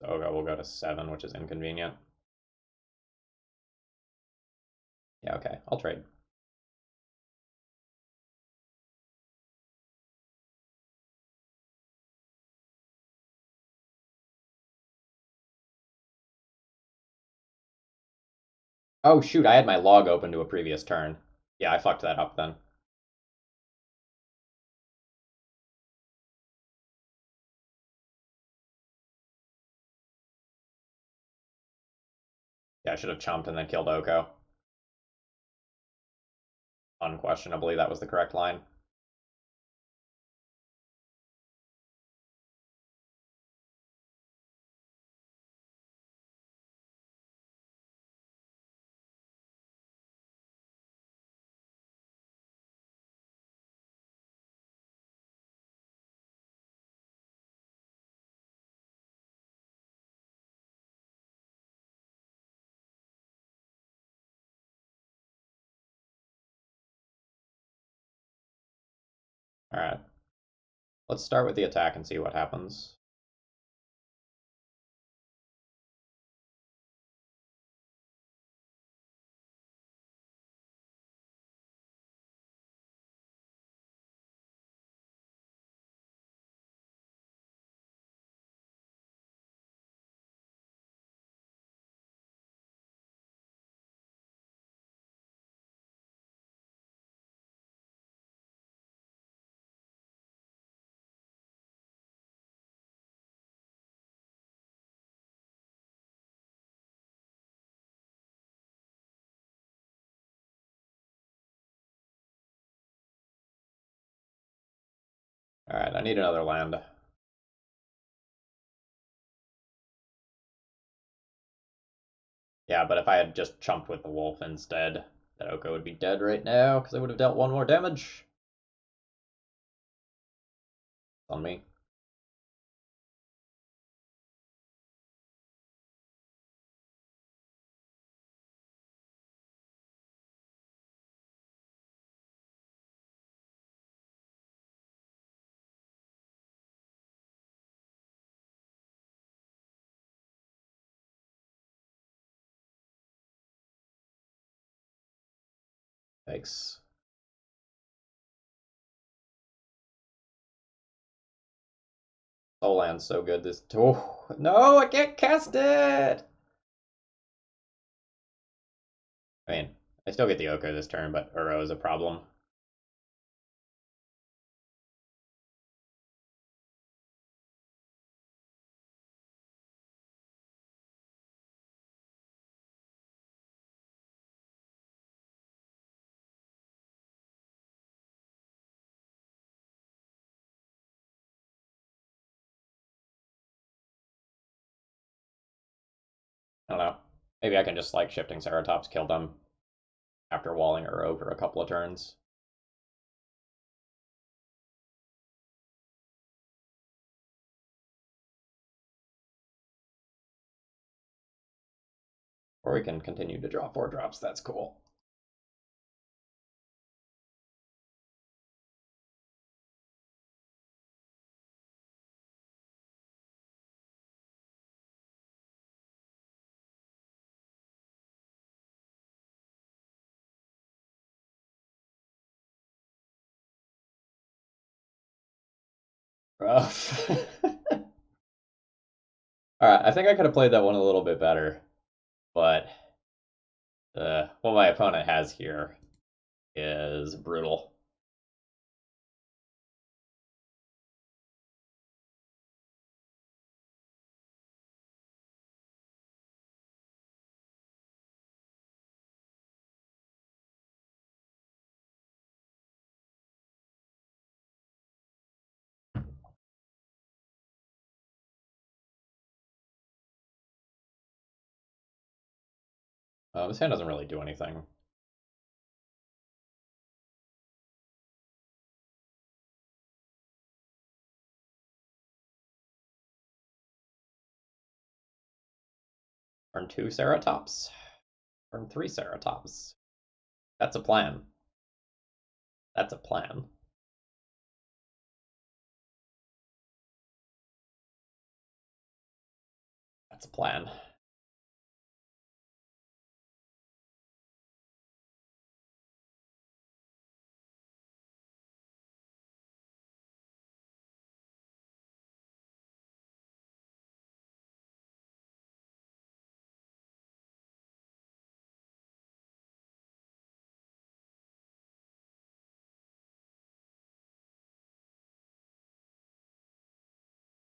So Oko will go to 7, which is inconvenient. Yeah, okay, I'll trade. Oh shoot, I had my log open to a previous turn. Yeah, I fucked that up then. Yeah, I should have chumped and then killed Oko. Unquestionably, that was the correct line. Alright. Let's start with the attack and see what happens. Alright, I need another land. Yeah, but if I had just chumped with the wolf instead, that Oko would be dead right now, because I would have dealt one more damage. On me. Thanks. Soul Land's so good this. Oh, no, I can't cast it! I mean, I still get the Oko this turn, but Uro is a problem. I don't know. Maybe I can just like shifting Ceratops, kill them after walling Uro for a couple of turns. Or we can continue to draw 4 drops, that's cool. Rough. Alright, I think I could have played that one a little bit better, but what my opponent has here is brutal. This hand doesn't really do anything. Turn 2 Ceratops. Turn 3 Ceratops. That's a plan. That's a plan. That's a plan.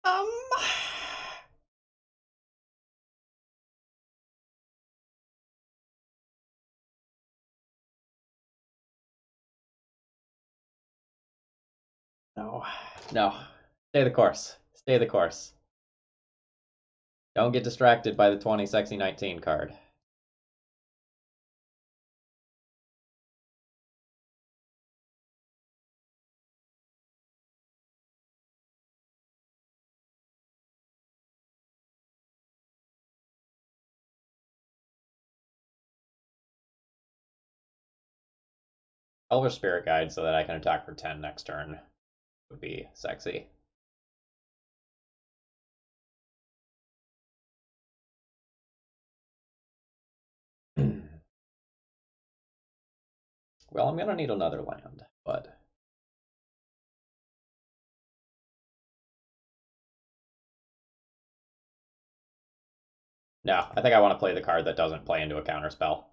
Um. No. No. Stay the course. Stay the course. Don't get distracted by the 20 sexy 19 card. Elvish Spirit Guide so that I can attack for 10 next turn would be sexy. Well, I'm gonna need another land, but no, I think I want to play the card that doesn't play into a counterspell.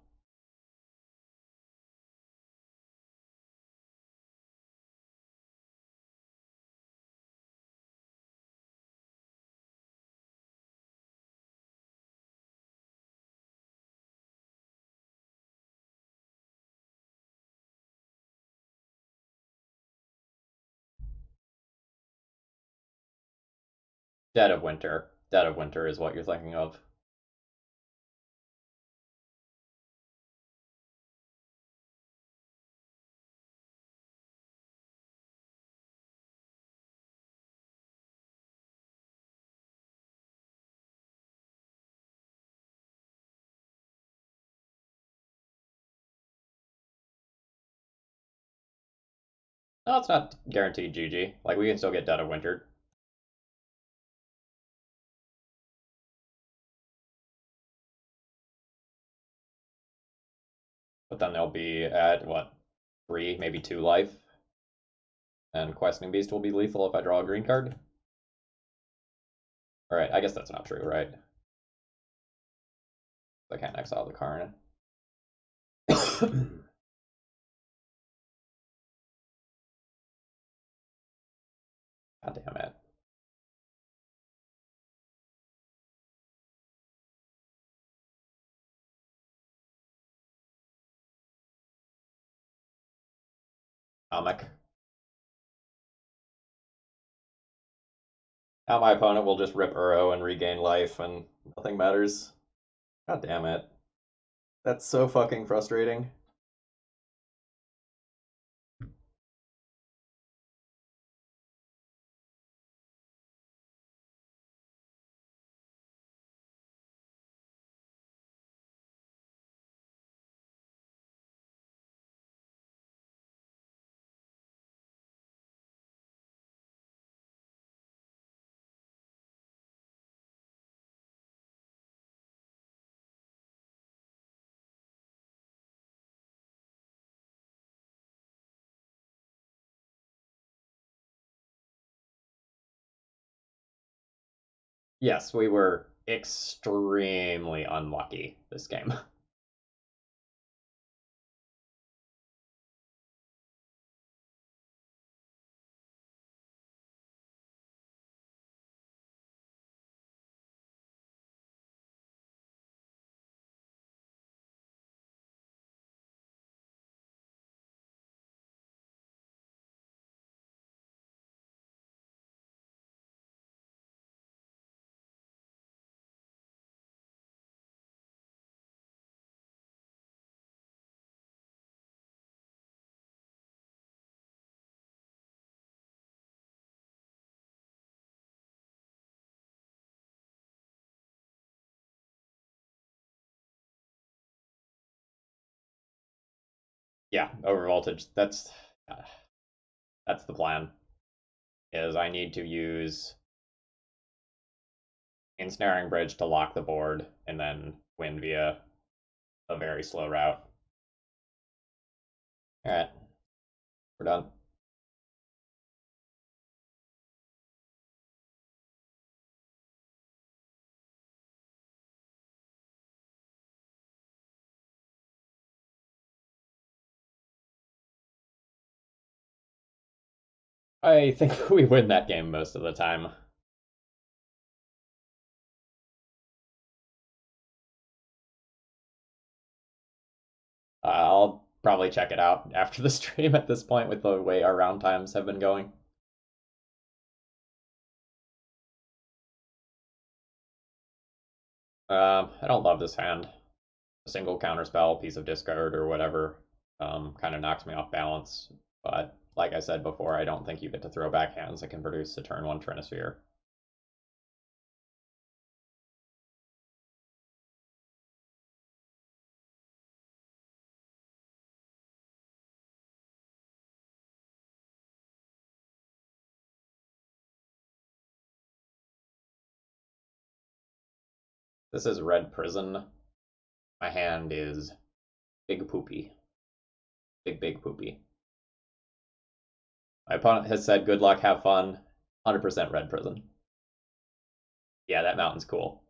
Dead of Winter. Dead of Winter is what you're thinking of. No, it's not guaranteed GG. Like, we can still get Dead of Winter. But then they'll be at, what, 3, maybe 2 life? And Questing Beast will be lethal if I draw a green card? Alright, I guess that's not true, right? I can't exile the Karn. God damn it. Comic. Now my opponent will just rip Uro and regain life and nothing matters. God damn it. That's so fucking frustrating. Yes, we were extremely unlucky this game. Yeah, overvoltage. That's the plan. Is I need to use Ensnaring Bridge to lock the board and then win via a very slow route. Alright, we're done. I think we win that game most of the time. I'll probably check it out after the stream at this point with the way our round times have been going. I don't love this hand. A single counterspell, piece of discard, or whatever kind of knocks me off balance. But like I said before, I don't think you get to throw back hands that can produce a turn 1 Trinisphere. This is Red Prison. My hand is big poopy. Big poopy. My opponent has said good luck, have fun. 100% Red Prison. Yeah, that mountain's cool.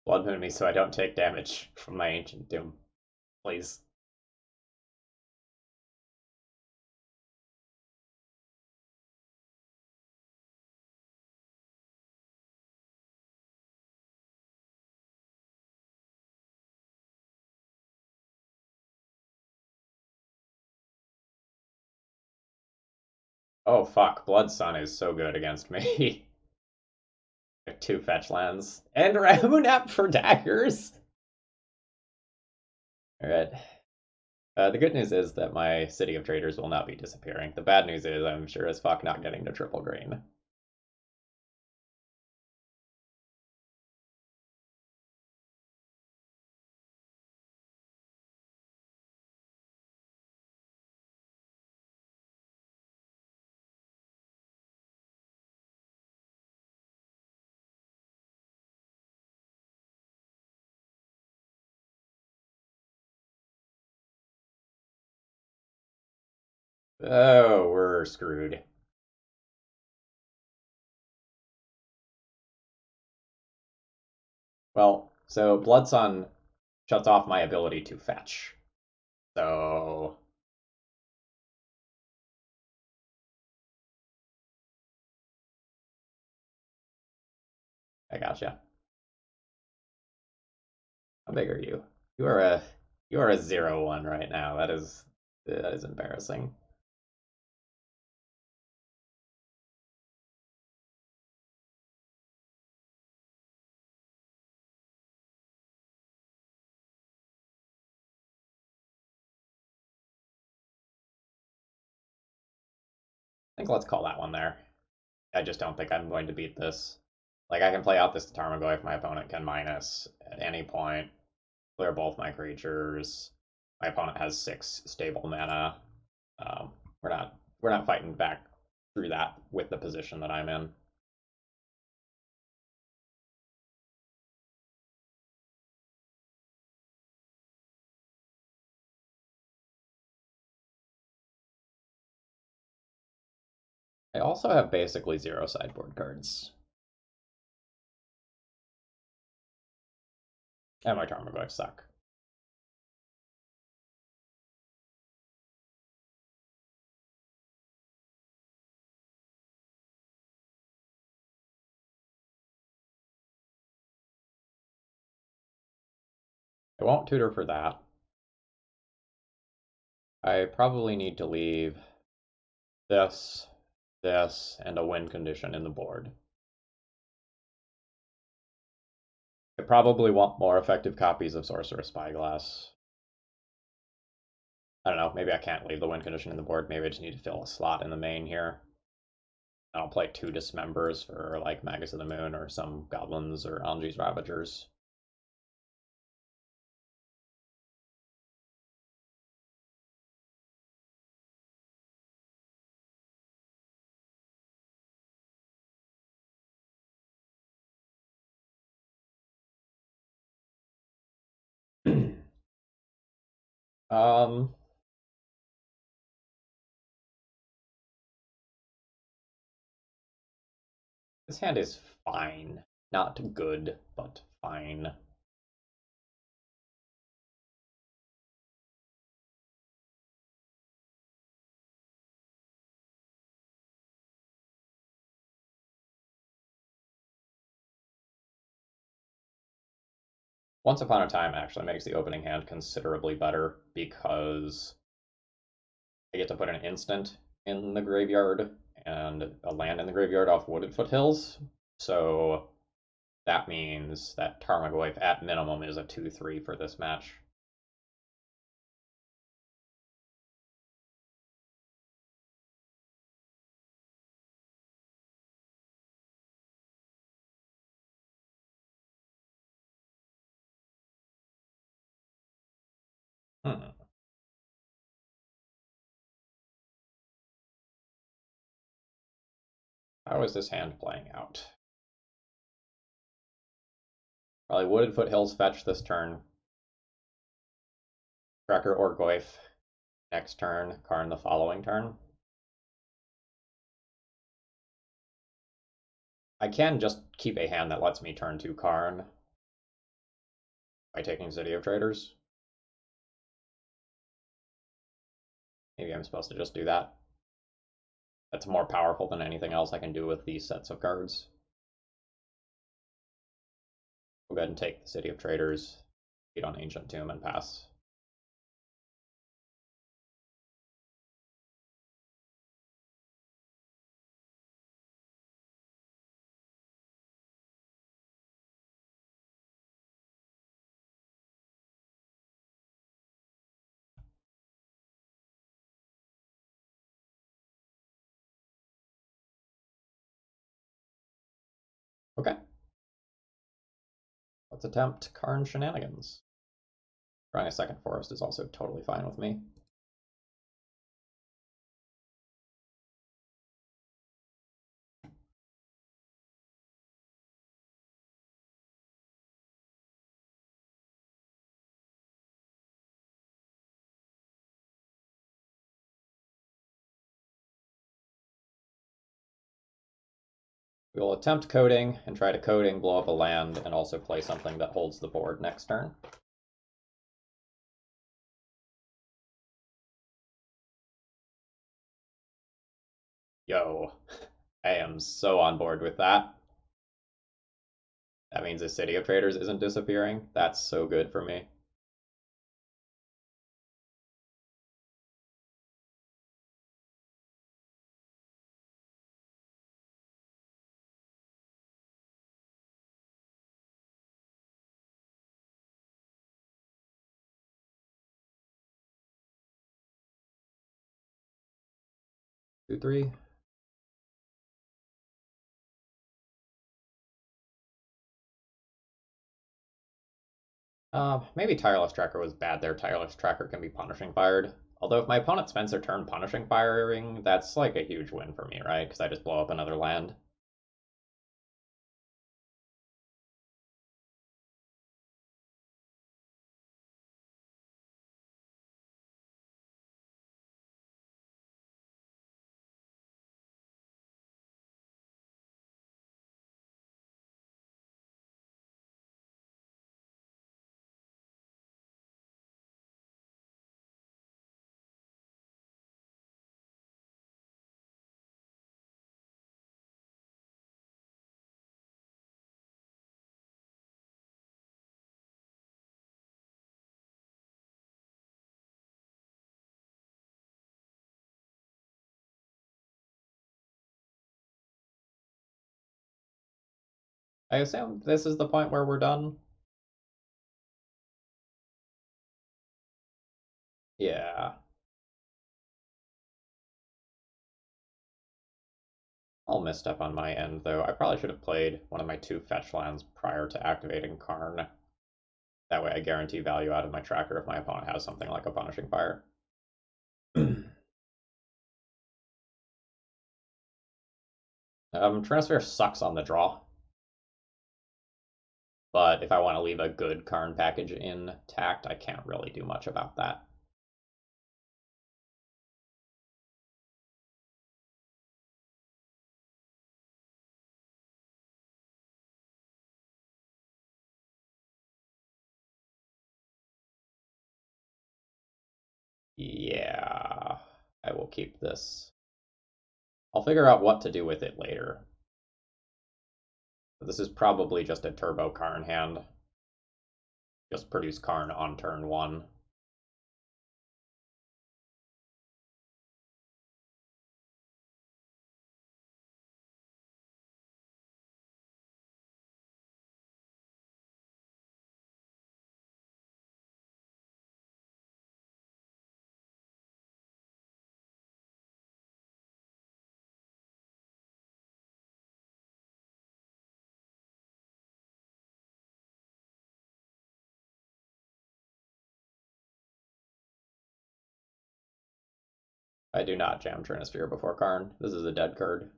Blood Moon me so I don't take damage from my Ancient Doom, please. Oh fuck, Blood Sun is so good against me. Two fetch lands. And Ramunap for daggers! Alright. The good news is that my City of Traders will not be disappearing. The bad news is I'm sure as fuck not getting to triple green. Oh, we're screwed. Well, so Blood Sun shuts off my ability to fetch. So I gotcha. How big are you? You are a you are a 0-1 right now. That is embarrassing. I think let's call that one there. I just don't think I'm going to beat this. Like I can play out this Tarmogoyf if my opponent can minus at any point. Clear both my creatures. My opponent has 6 stable mana. Um, we're not fighting back through that with the position that I'm in. I also have basically 0 sideboard cards. And my Tarmogoyfs suck. I won't tutor for that. I probably need to leave this, this, and a win condition in the board. I probably want more effective copies of Sorcerous Spyglass. I don't know, maybe I can't leave the win condition in the board. Maybe I just need to fill a slot in the main here. I'll play 2 Dismembers for like Magus of the Moon or some Goblins or Anji's Ravagers. um, this hand is fine. Not good, but fine. Once Upon a Time actually makes the opening hand considerably better because I get to put an instant in the graveyard and a land in the graveyard off Wooded Foothills. So that means that Tarmogoyf at minimum is a 2/3 for this match. Hmm. How is this hand playing out? Probably Wooded Foothills fetch this turn. Tracker or Goyf next turn. Karn the following turn. I can just keep a hand that lets me turn to Karn. by taking City of Traders. Maybe I'm supposed to just do that. That's more powerful than anything else I can do with these sets of cards. We'll go ahead and take the City of Traders, beat on Ancient Tomb, and pass. Okay. Let's attempt Karn Shenanigans. Drawing a second forest is also totally fine with me. We will attempt coding and try to coding, blow up a land, and also play something that holds the board next turn. Yo, I am so on board with that. That means the City of Traders isn't disappearing. That's so good for me. Two, three. Maybe Tireless Tracker was bad there. Tireless Tracker can be punishing fired. Although if my opponent spends their turn punishing firing, that's like a huge win for me, right? Because I just blow up another land. I assume this is the point where we're done. Yeah. All misstep on my end, though. I probably should have played one of my two fetch lands prior to activating Karn. That way I guarantee value out of my tracker if my opponent has something like a Punishing Fire. Transfer sucks on the draw. But if I want to leave a good Karn package intact, I can't really do much about that. Yeah, I will keep this. I'll figure out what to do with it later. This is probably just a turbo Karn hand. Just produce Karn on turn one. I do not jam Trinisphere before Karn. This is a dead card.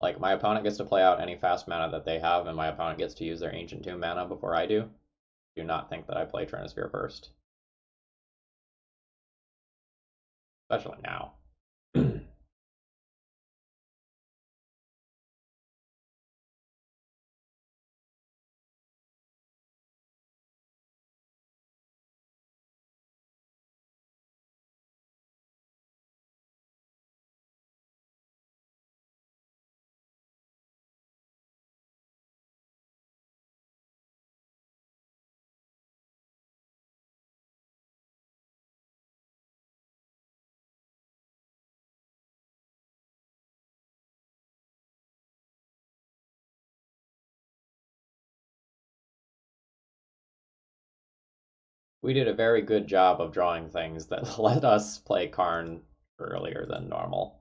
Like, my opponent gets to play out any fast mana that they have, and my opponent gets to use their Ancient Tomb mana before I do. Do not think that I play Trinisphere first. Especially now. We did a very good job of drawing things that let us play Karn earlier than normal.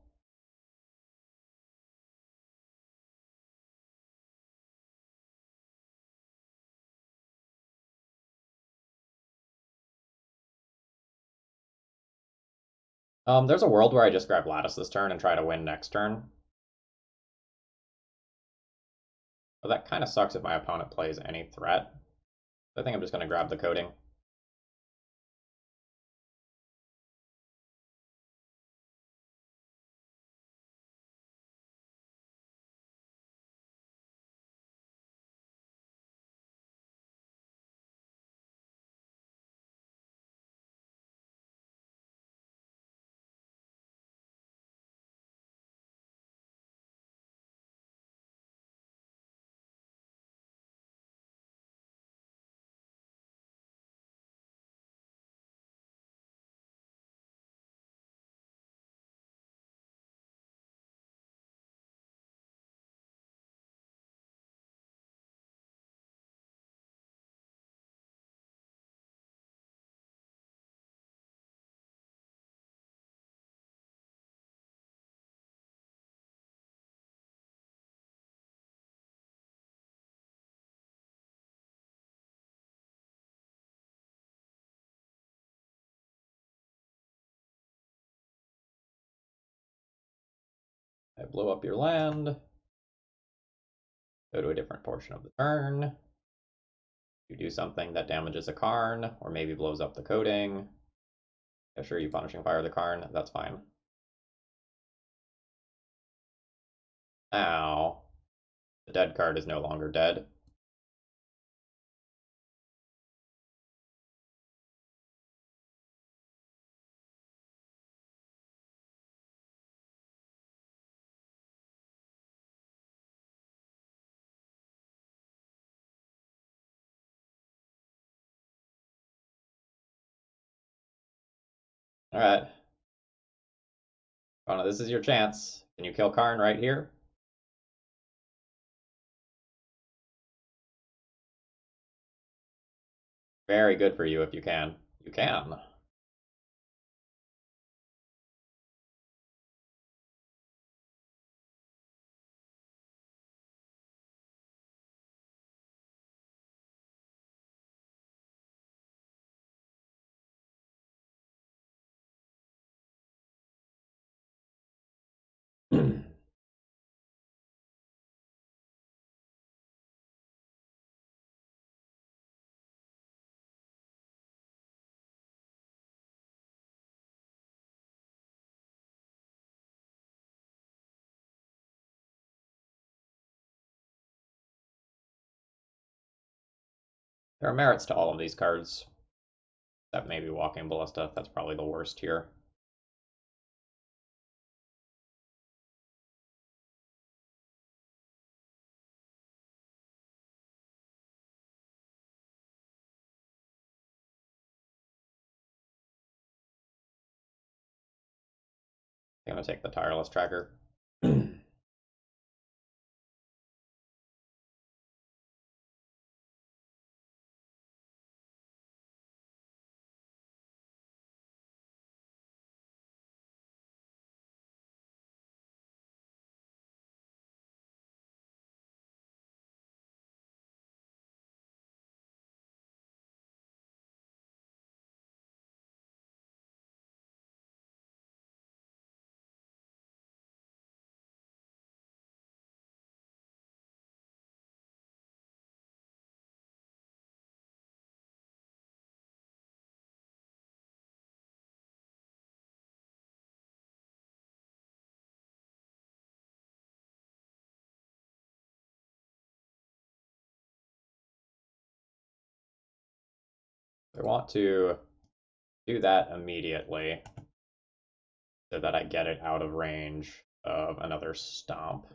There's a world where I just grab Lattice this turn and try to win next turn. But that kind of sucks if my opponent plays any threat. I think I'm just going to grab the coding. I blow up your land. Go to a different portion of the turn. You do something that damages a Karn, or maybe blows up the coding. Yeah, sure, you Punishing Fire the Karn, that's fine. Now, the dead card is no longer dead. Alright. Oh no, this is your chance. Can you kill Karn right here? Very good for you if you can. You can. There are merits to all of these cards. Except maybe Walking Ballista, that's probably the worst here. I'm gonna take the Tireless Tracker. I want to do that immediately so that I get it out of range of another Stomp.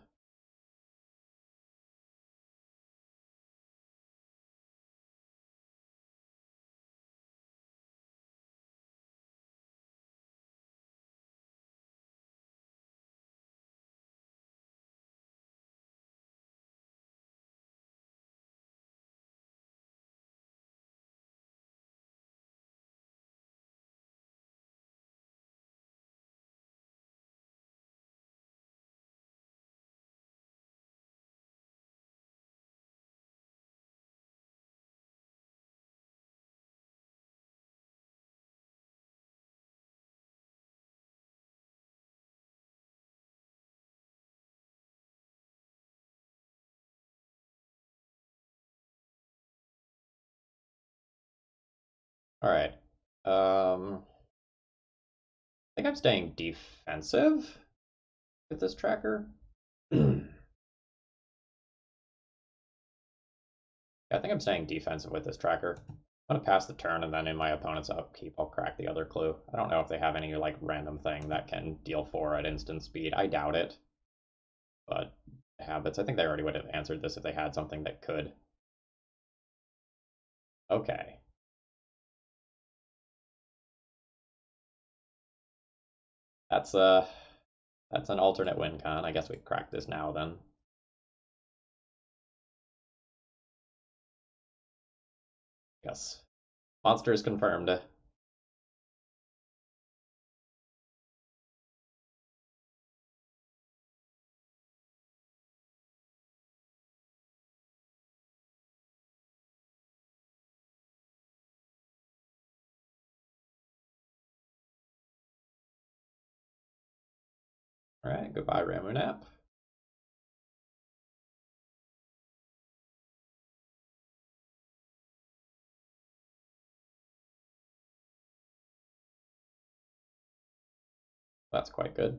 All right. I think I'm staying defensive with this tracker. Yeah, I think I'm staying defensive with this tracker. I'm gonna pass the turn, and then in my opponent's upkeep, I'll crack the other clue. I don't know if they have any like random thing that can deal 4 at instant speed. I doubt it, but habits. I think they already would have answered this if they had something that could. Okay. That's that's an alternate win con. I guess we crack this now then. Yes. Monster is confirmed. Alright, goodbye Ramunap. That's quite good.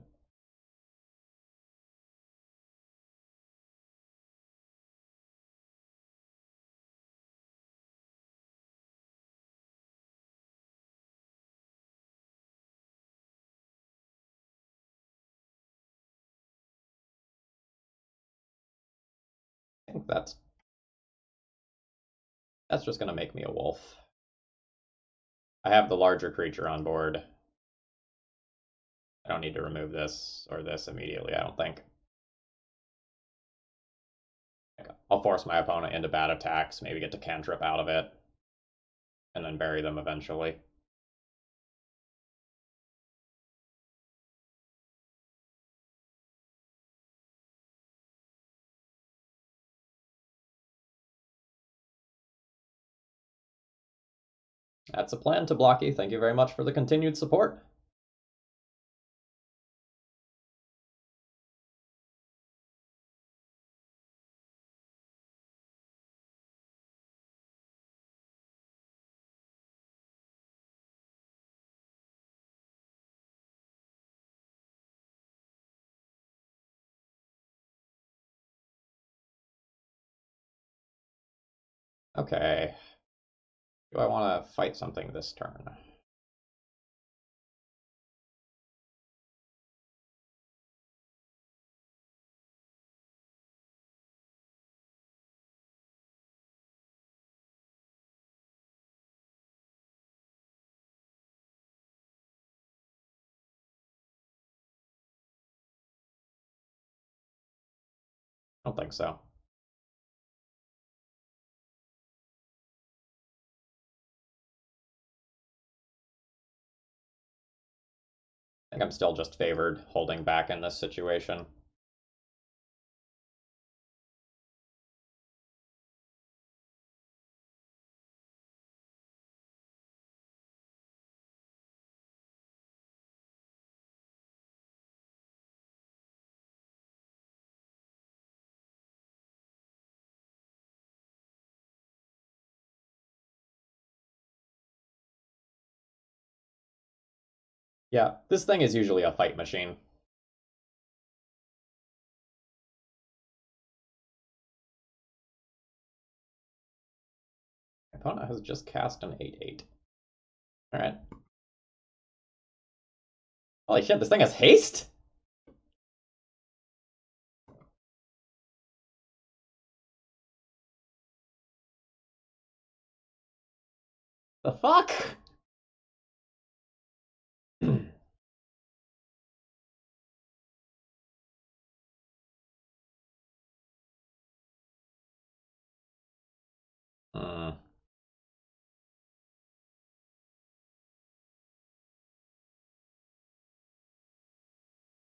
I think that's just gonna make me a wolf. I have the larger creature on board. I don't need to remove this or this immediately, I don't think. I'll force my opponent into bad attacks, maybe get to cantrip out of it, and then bury them eventually. That's a plan, Blocky. Thank you very much for the continued support. Okay. Do I want to fight something this turn? I don't think so. I think I'm still just favored holding back in this situation. Yeah, this thing is usually a fight machine. My opponent has just cast an 8/8. Alright. Holy shit, this thing has haste? The fuck?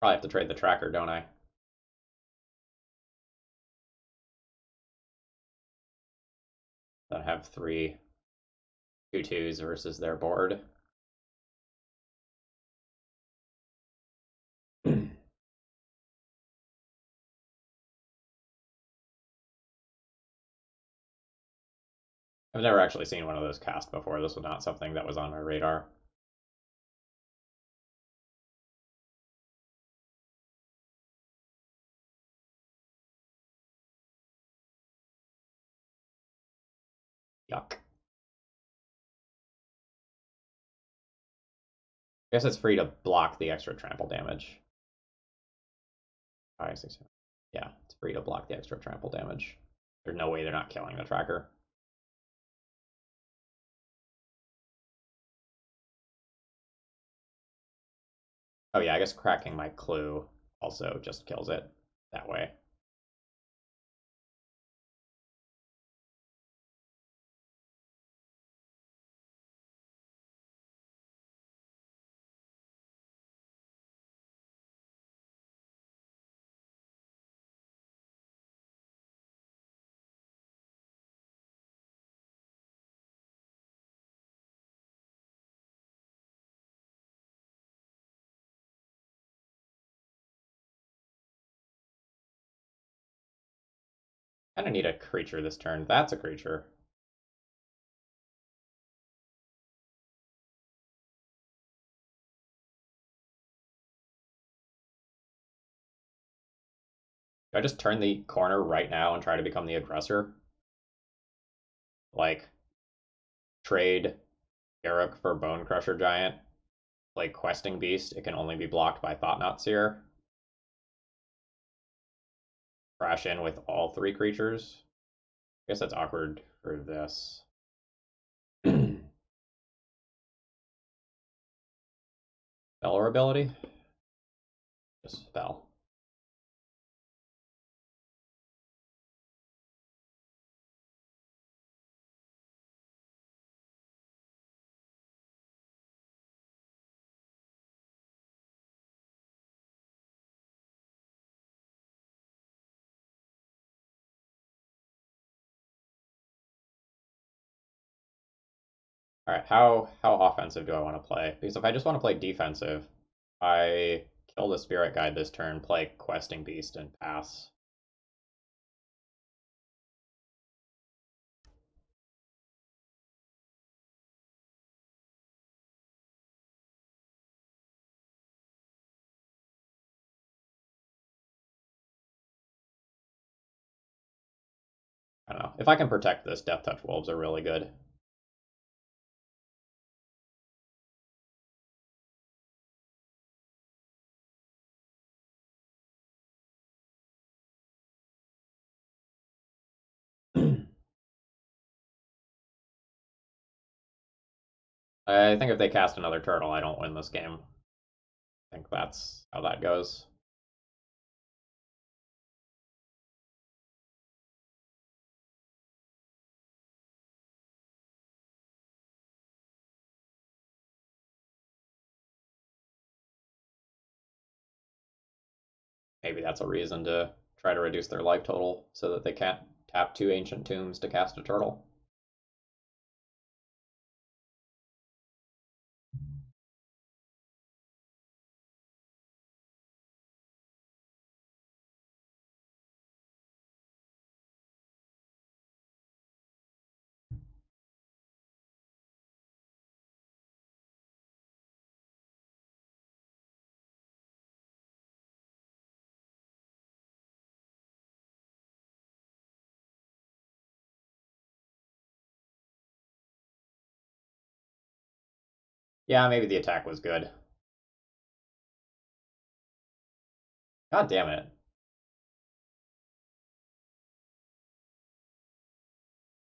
Probably have to trade the tracker, don't I? That have 3 2/2s versus their board. I've never actually seen one of those cast before. This was not something that was on my radar. Yuck. I guess it's free to block the extra trample damage. 5, 6, 7. Yeah, it's free to block the extra trample damage. There's no way they're not killing the tracker. Oh yeah, I guess cracking my clue also just kills it that way. Kinda need a creature this turn. That's a creature. Do I just turn the corner right now and try to become the aggressor? Like, trade Garruk for Bone Crusher Giant, like Questing Beast, it can only be blocked by Thought-Knot Seer. Crash in with all 3 creatures. I guess that's awkward for this. Spell or ability? Just spell. Alright, how offensive do I want to play? Because if I just want to play defensive, I kill the Spirit Guide this turn, play Questing Beast, and pass. I don't know. If I can protect this, Death Touch Wolves are really good. I think if they cast another turtle, I don't win this game. I think that's how that goes. Maybe that's a reason to try to reduce their life total so that they can't tap 2 Ancient Tombs to cast a turtle. Yeah, maybe the attack was good. God damn it.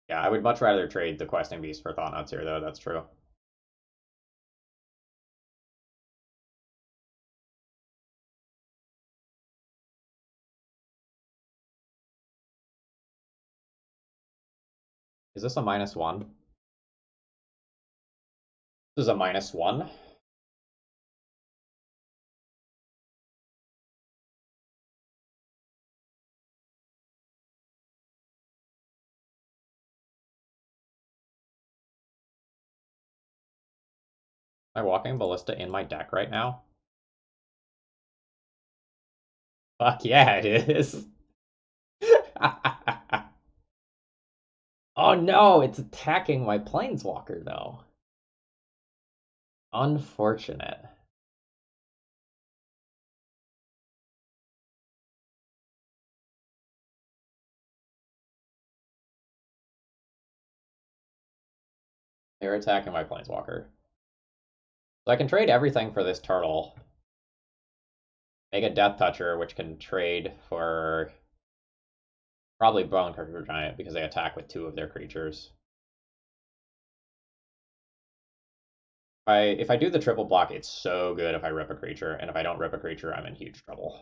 Yeah, I would much rather trade the Questing Beast for Thought-Knots here, though, that's true. Is this a -1? This is a -1? Am I walking Ballista in my deck right now? Fuck yeah, it is. Oh no, it's attacking my planeswalker though. Unfortunate. They're attacking my planeswalker. So I can trade everything for this turtle. Make a Death Toucher, which can trade for probably Bonecrusher Giant because they attack with two of their creatures. If I do the triple block, it's so good if I rip a creature, and if I don't rip a creature, I'm in huge trouble.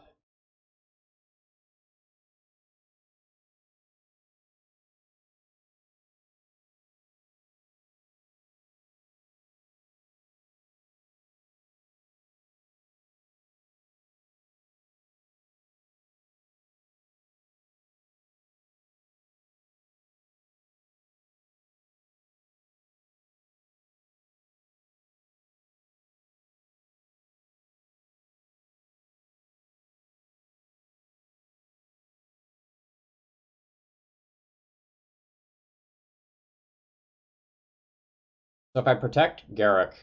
So if I protect Garruk,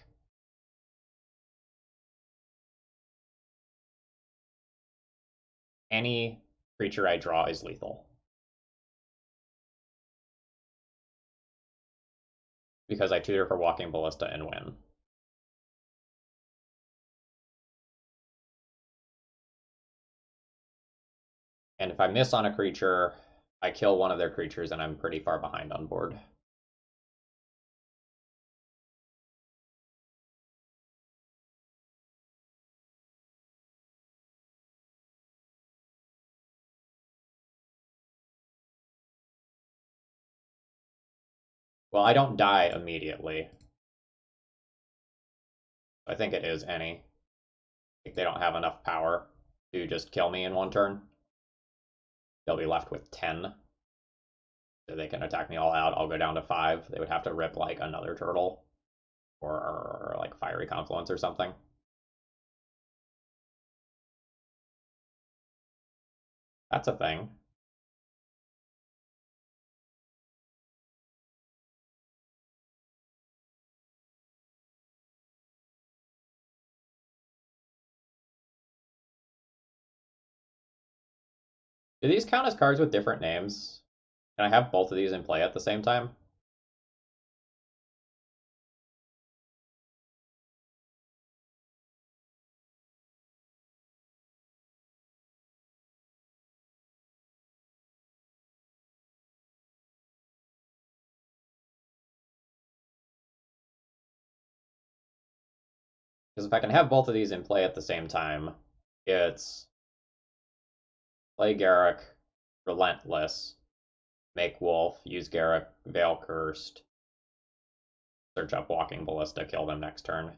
any creature I draw is lethal. Because I tutor for Walking Ballista and win. And if I miss on a creature, I kill one of their creatures and I'm pretty far behind on board. Well, I don't die immediately. I think it is any. I think they don't have enough power to just kill me in one turn. They'll be left with 10. So they can attack me all out. I'll go down to 5. They would have to rip like another turtle or like Fiery Confluence or something. That's a thing. Do these count as cards with different names? Can I have both of these in play at the same time? Because if I can have both of these in play at the same time, it's play Garruk, Relentless, make Wolf, use Garruk, Veil Cursed, search up Walking Ballista, kill them next turn.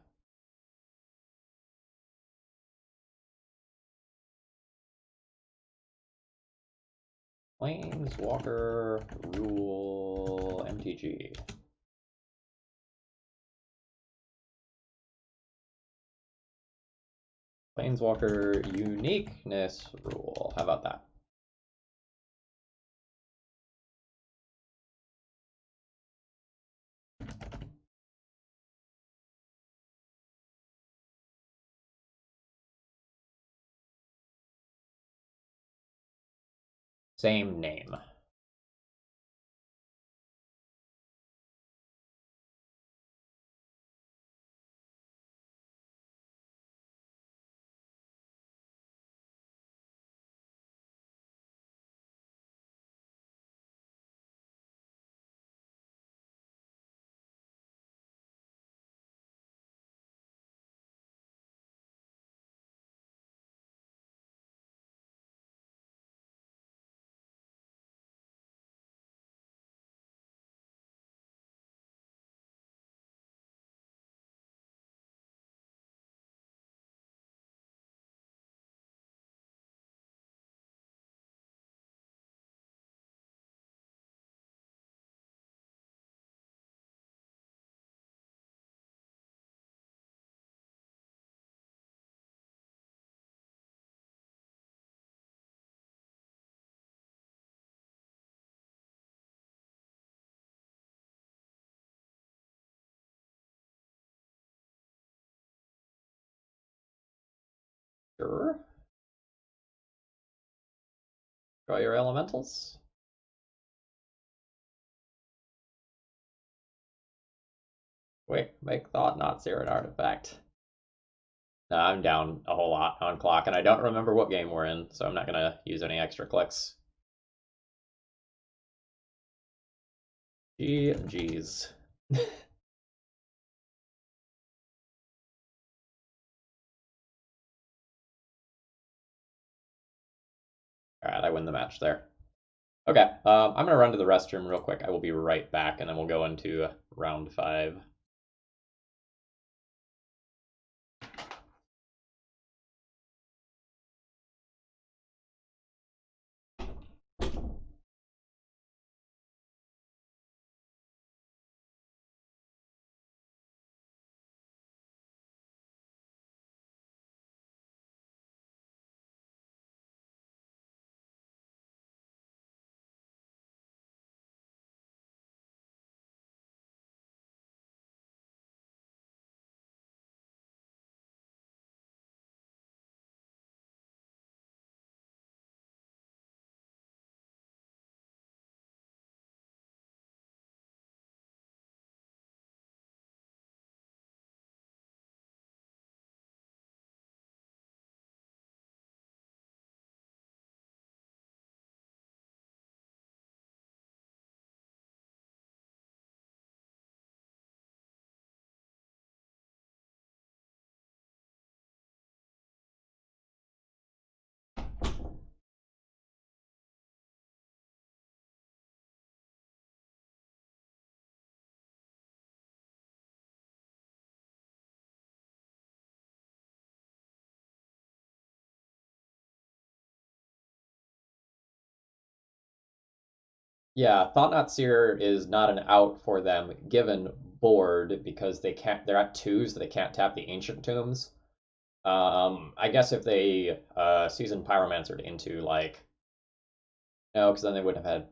Planeswalker Rule MTG. Planeswalker Uniqueness Rule. How about that? Same name. Sure. Draw your elementals. Wait, make thought not zero an artifact. No, I'm down a whole lot on clock, and I don't remember what game we're in, so I'm not gonna use any extra clicks. GG's. Alright, I win the match there. Okay, I'm gonna run to the restroom real quick. I will be right back, and then we'll go into round 5. Yeah, Thought Not Seer is not an out for them given board because they're at 2s, so they can't tap the Ancient Tombs. I guess if they seasoned Pyromancered into like no, because then they wouldn't have had.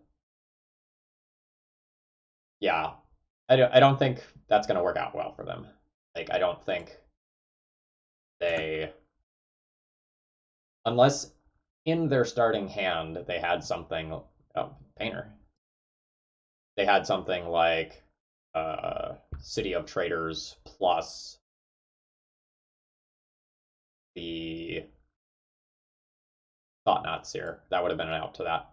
Yeah, I don't think that's gonna work out well for them. Like I don't think they unless in their starting hand they had something. Oh, Painter. They had something like City of Traders plus the Thought Not Seer. That would have been an out to that.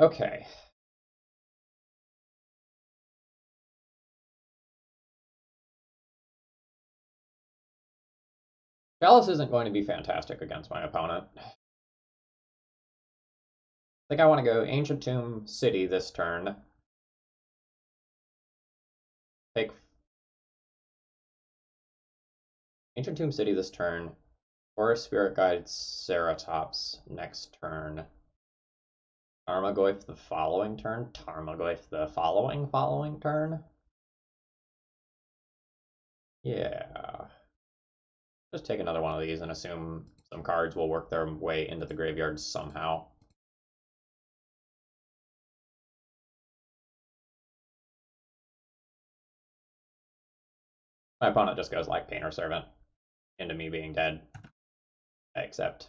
Okay. Chalice isn't going to be fantastic against my opponent. I think I want to go Ancient Tomb City this turn. Take Ancient Tomb City this turn. Forest Spirit Guide Ceratops next turn. Tarmogoyf the following turn. Tarmogoyf the following turn. Yeah. Just take another one of these and assume some cards will work their way into the graveyard somehow. My opponent just goes like Painter Servant into me being dead. I accept.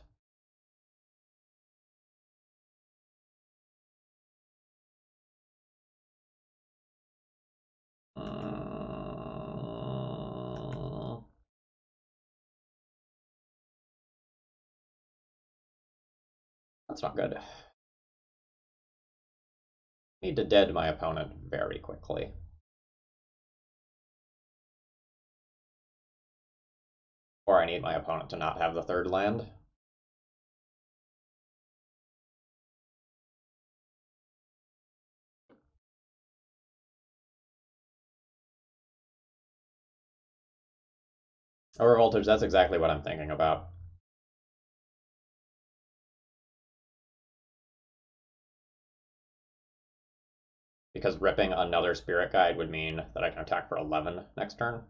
That's not good. Need to dead my opponent very quickly. Or I need my opponent to not have the third land. Or voltage, that's exactly what I'm thinking about. Because ripping another Spirit Guide would mean that I can attack for 11 next turn.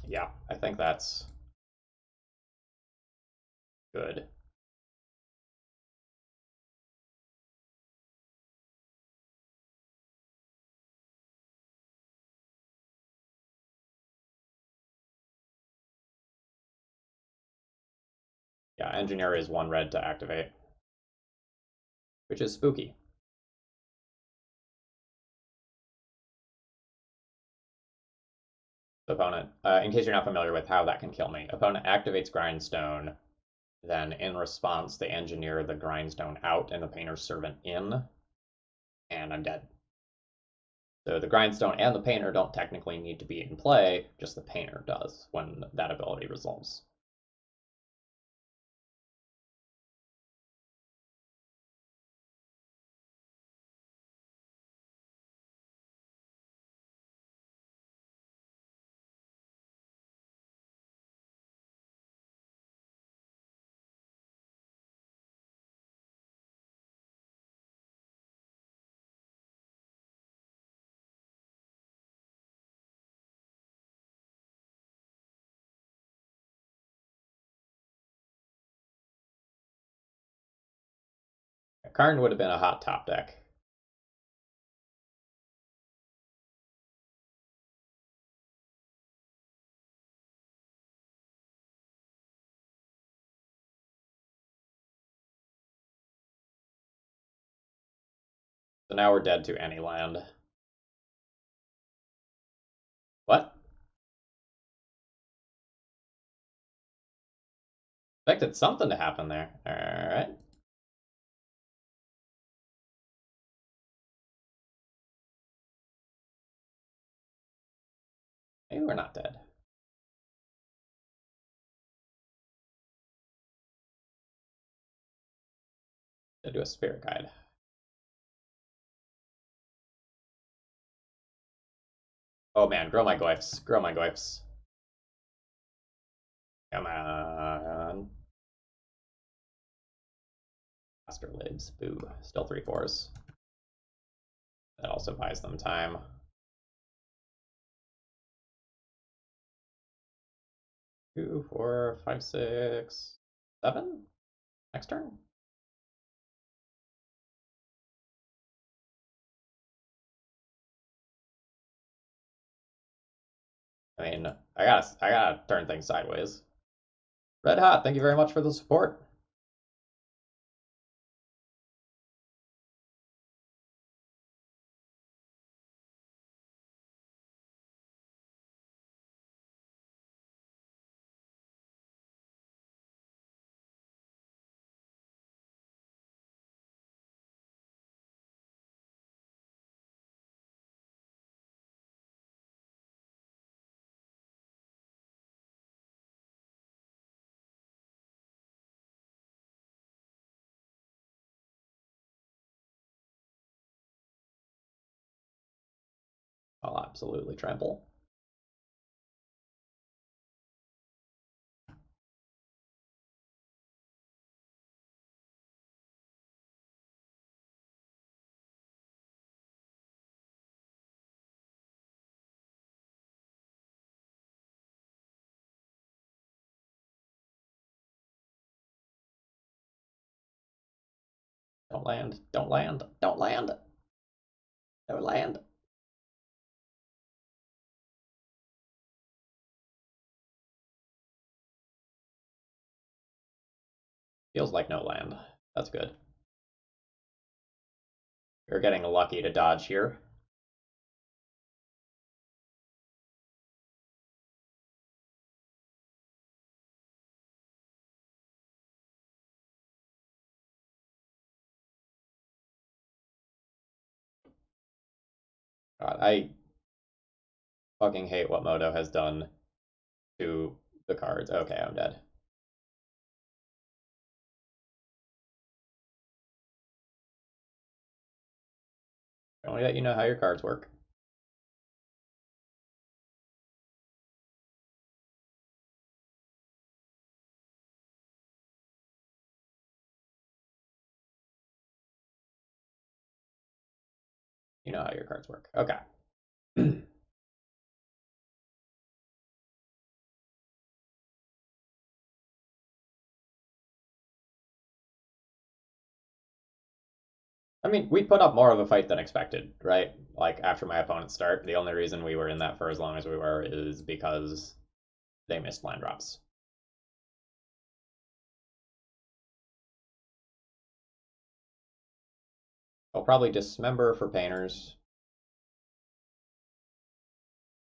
Yeah, I think that's Good. Yeah, engineer is 1 red to activate, which is spooky. Opponent, in case you're not familiar with how that can kill me, opponent activates Grindstone, then in response they engineer the Grindstone out and the Painter's Servant in, and I'm dead. So the Grindstone and the Painter don't technically need to be in play, just the Painter does when that ability resolves. Karn would have been a hot top deck. So now we're dead to any land. What? Expected something to happen there. Alright. Maybe we're not dead. Gonna do a Spirit Guide. Oh man, grow my glyphs. Grow my glyphs. Come on. Astrolabes. Boo. Still 3/4s. That also buys them time. 2, 4, 5, 6, 7? Next turn? I mean, I gotta turn things sideways. Red Hot, thank you very much for the support. I'll absolutely trample. Don't land. Don't land. Don't land. No land. Feels like no land. That's good. We're getting lucky to dodge here. God, I fucking hate what Moto has done to the cards. Okay, I'm dead. Only that you know how your cards work. You know how your cards work. Okay. I mean, we put up more of a fight than expected, right? Like, after my opponent's start, the only reason we were in that for as long as we were is because they missed land drops. I'll probably dismember for painters.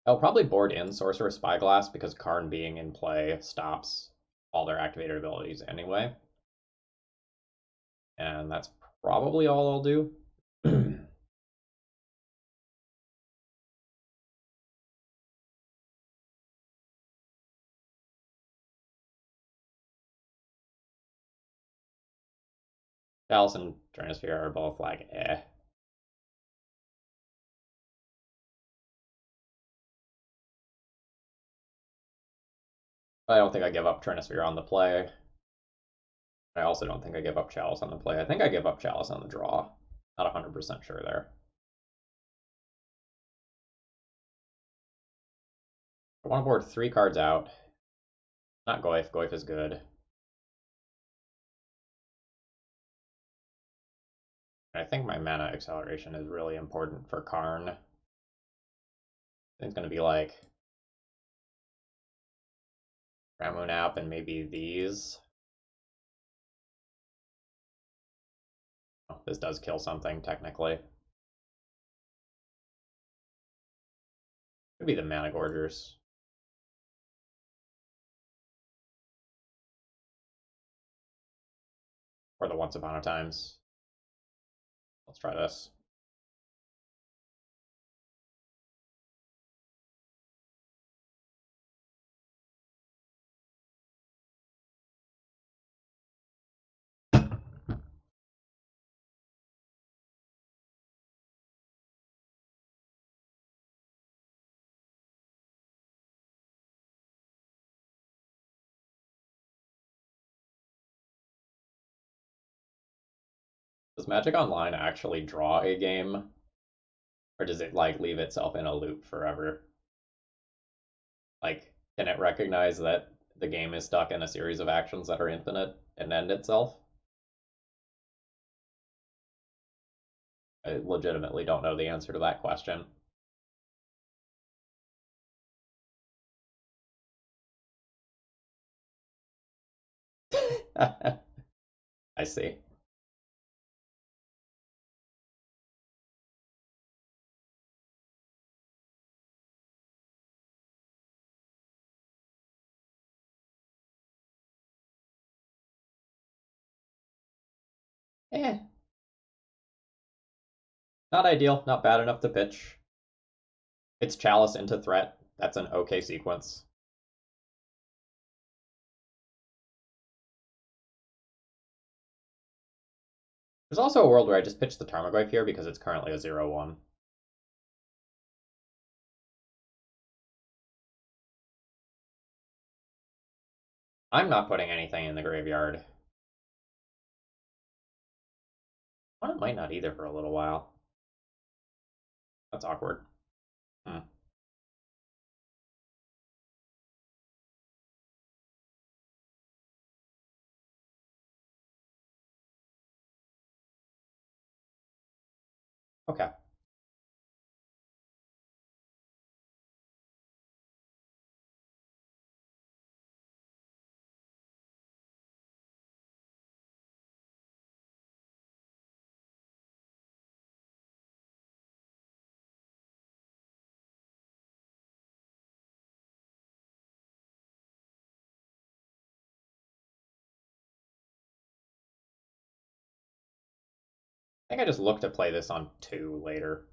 I'll probably board in Sorcerer Spyglass because Karn being in play stops all their activated abilities anyway. And that's probably all I'll do. Chalice and Drainosphere are both like, eh. I don't think I give up Drainosphere on the play. I also don't think I give up Chalice on the play. I think I give up Chalice on the draw. Not 100% sure there. I want to board 3 cards out. Not Goyf. Goyf is good. I think my mana acceleration is really important for Karn. I think it's going to be like Ramunap and maybe these. Oh, this does kill something, technically. Could be the Mana Gorgers. Or the Once Upon a Times. Let's try this. Does Magic Online actually draw a game? Or does it like leave itself in a loop forever? Like, can it recognize that the game is stuck in a series of actions that are infinite and end itself? I legitimately don't know the answer to that question. I see. Eh, not ideal, not bad enough to pitch. It's Chalice into threat. That's an okay sequence. There's also a world where I just pitch the Tarmogoyf here because it's currently a 0-1. I'm not putting anything in the graveyard. One might not either for a little while. That's awkward. Hmm. Okay. I think I just look to play this on 2 later.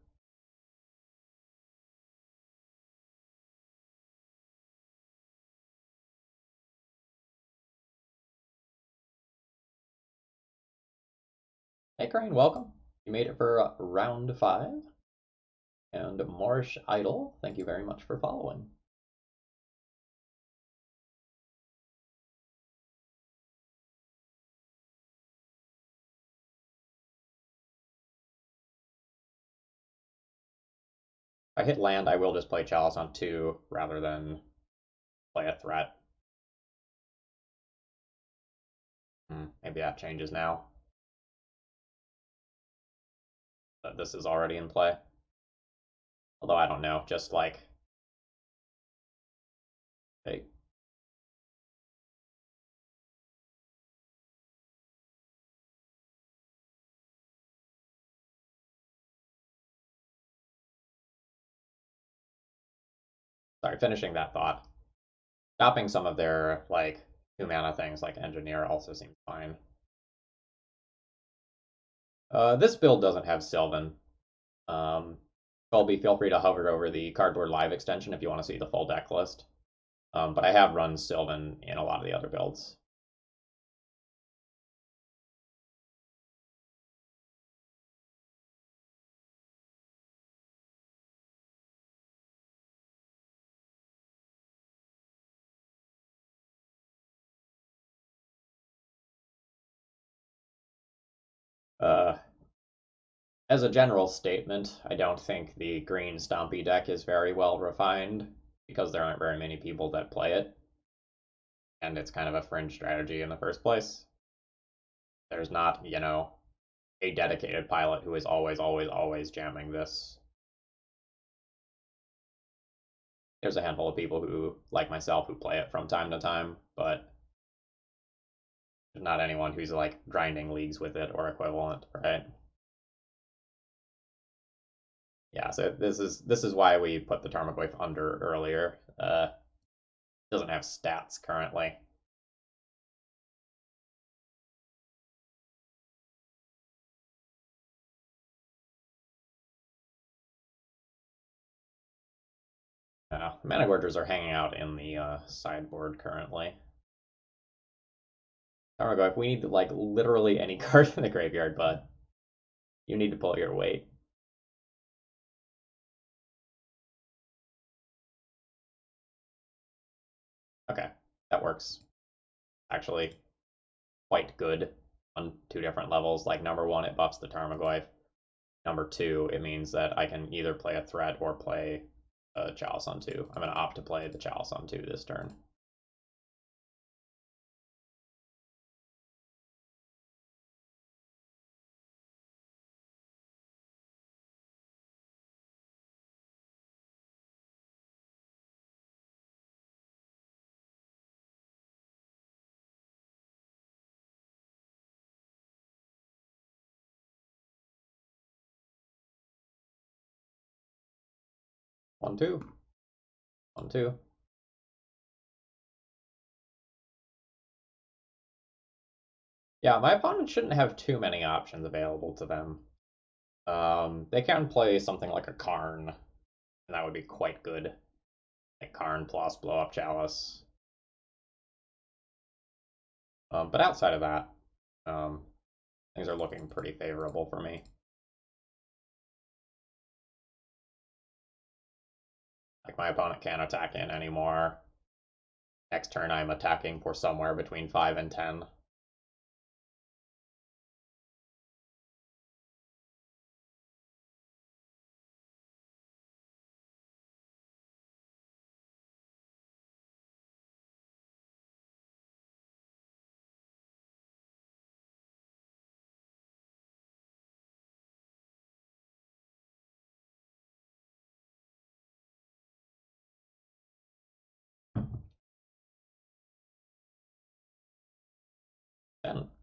Hey, Crane, welcome. You made it for round 5. And Marsh Idol, thank you very much for following. If I hit land, I will just play Chalice on 2 rather than play a threat. Maybe that changes now. that this is already in play. Although I don't know, just like, hey, sorry, finishing that thought. Stopping some of their, like, 2 mana things like Engineer also seems fine. This build doesn't have Sylvan. Colby, feel free to hover over the Cardboard Live extension if you want to see the full deck list. But I have run Sylvan in a lot of the other builds. Uh, as a general statement, I don't think the green Stompy deck is very well refined because there aren't very many people that play it, and it's kind of a fringe strategy in the first place. There's not, a dedicated pilot who is always, always, always jamming this. There's a handful of people who, like myself, who play it from time to time, but there's not anyone who's like grinding leagues with it or equivalent, right? Yeah, so this is why we put the Tarmogoyf under earlier. Doesn't have stats currently. Mana Gorgers are hanging out in the sideboard currently. Tarmogoyf, we need like literally any card in the graveyard, but you need to pull your weight. Okay, that works. Actually, quite good on 2 different levels. Like number one, it buffs the Tarmogoyf. Number two, it means that I can either play a threat or play a Chalice on 2. I'm going to opt to play the Chalice on 2 this turn. One, two. 1, 2. Yeah, my opponent shouldn't have too many options available to them. They can play something like a Karn, and that would be quite good. Like Karn plus Blow Up Chalice. But outside of that, um, things are looking pretty favorable for me. Like my opponent can't attack in anymore. Next turn I'm attacking for somewhere between 5 and 10.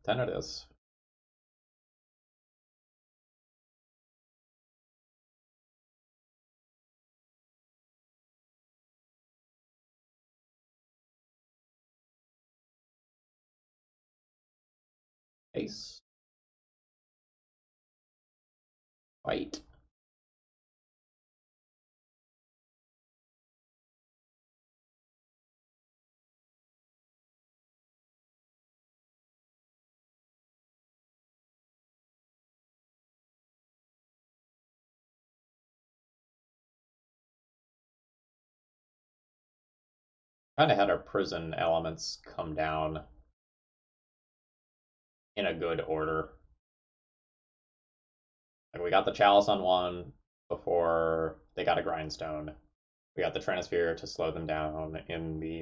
Ten it is. Ace. White. Kind of had our prison elements come down in a good order. Like we got the Chalice on 1 before they got a Grindstone. We got the Trinisphere to slow them down in the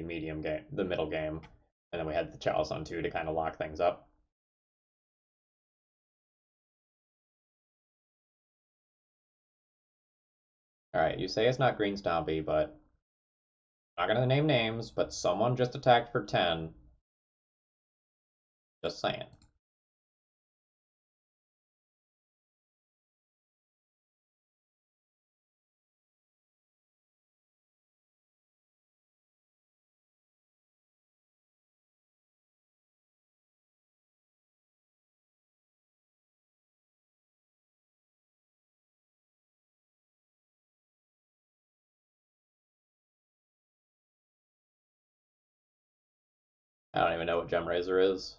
middle game, and then we had the Chalice on 2 to kind of lock things up. Alright, you say it's not Green Stompy, but I'm not gonna name names, but someone just attacked for 10. Just saying. I don't even know what Gem Razor is.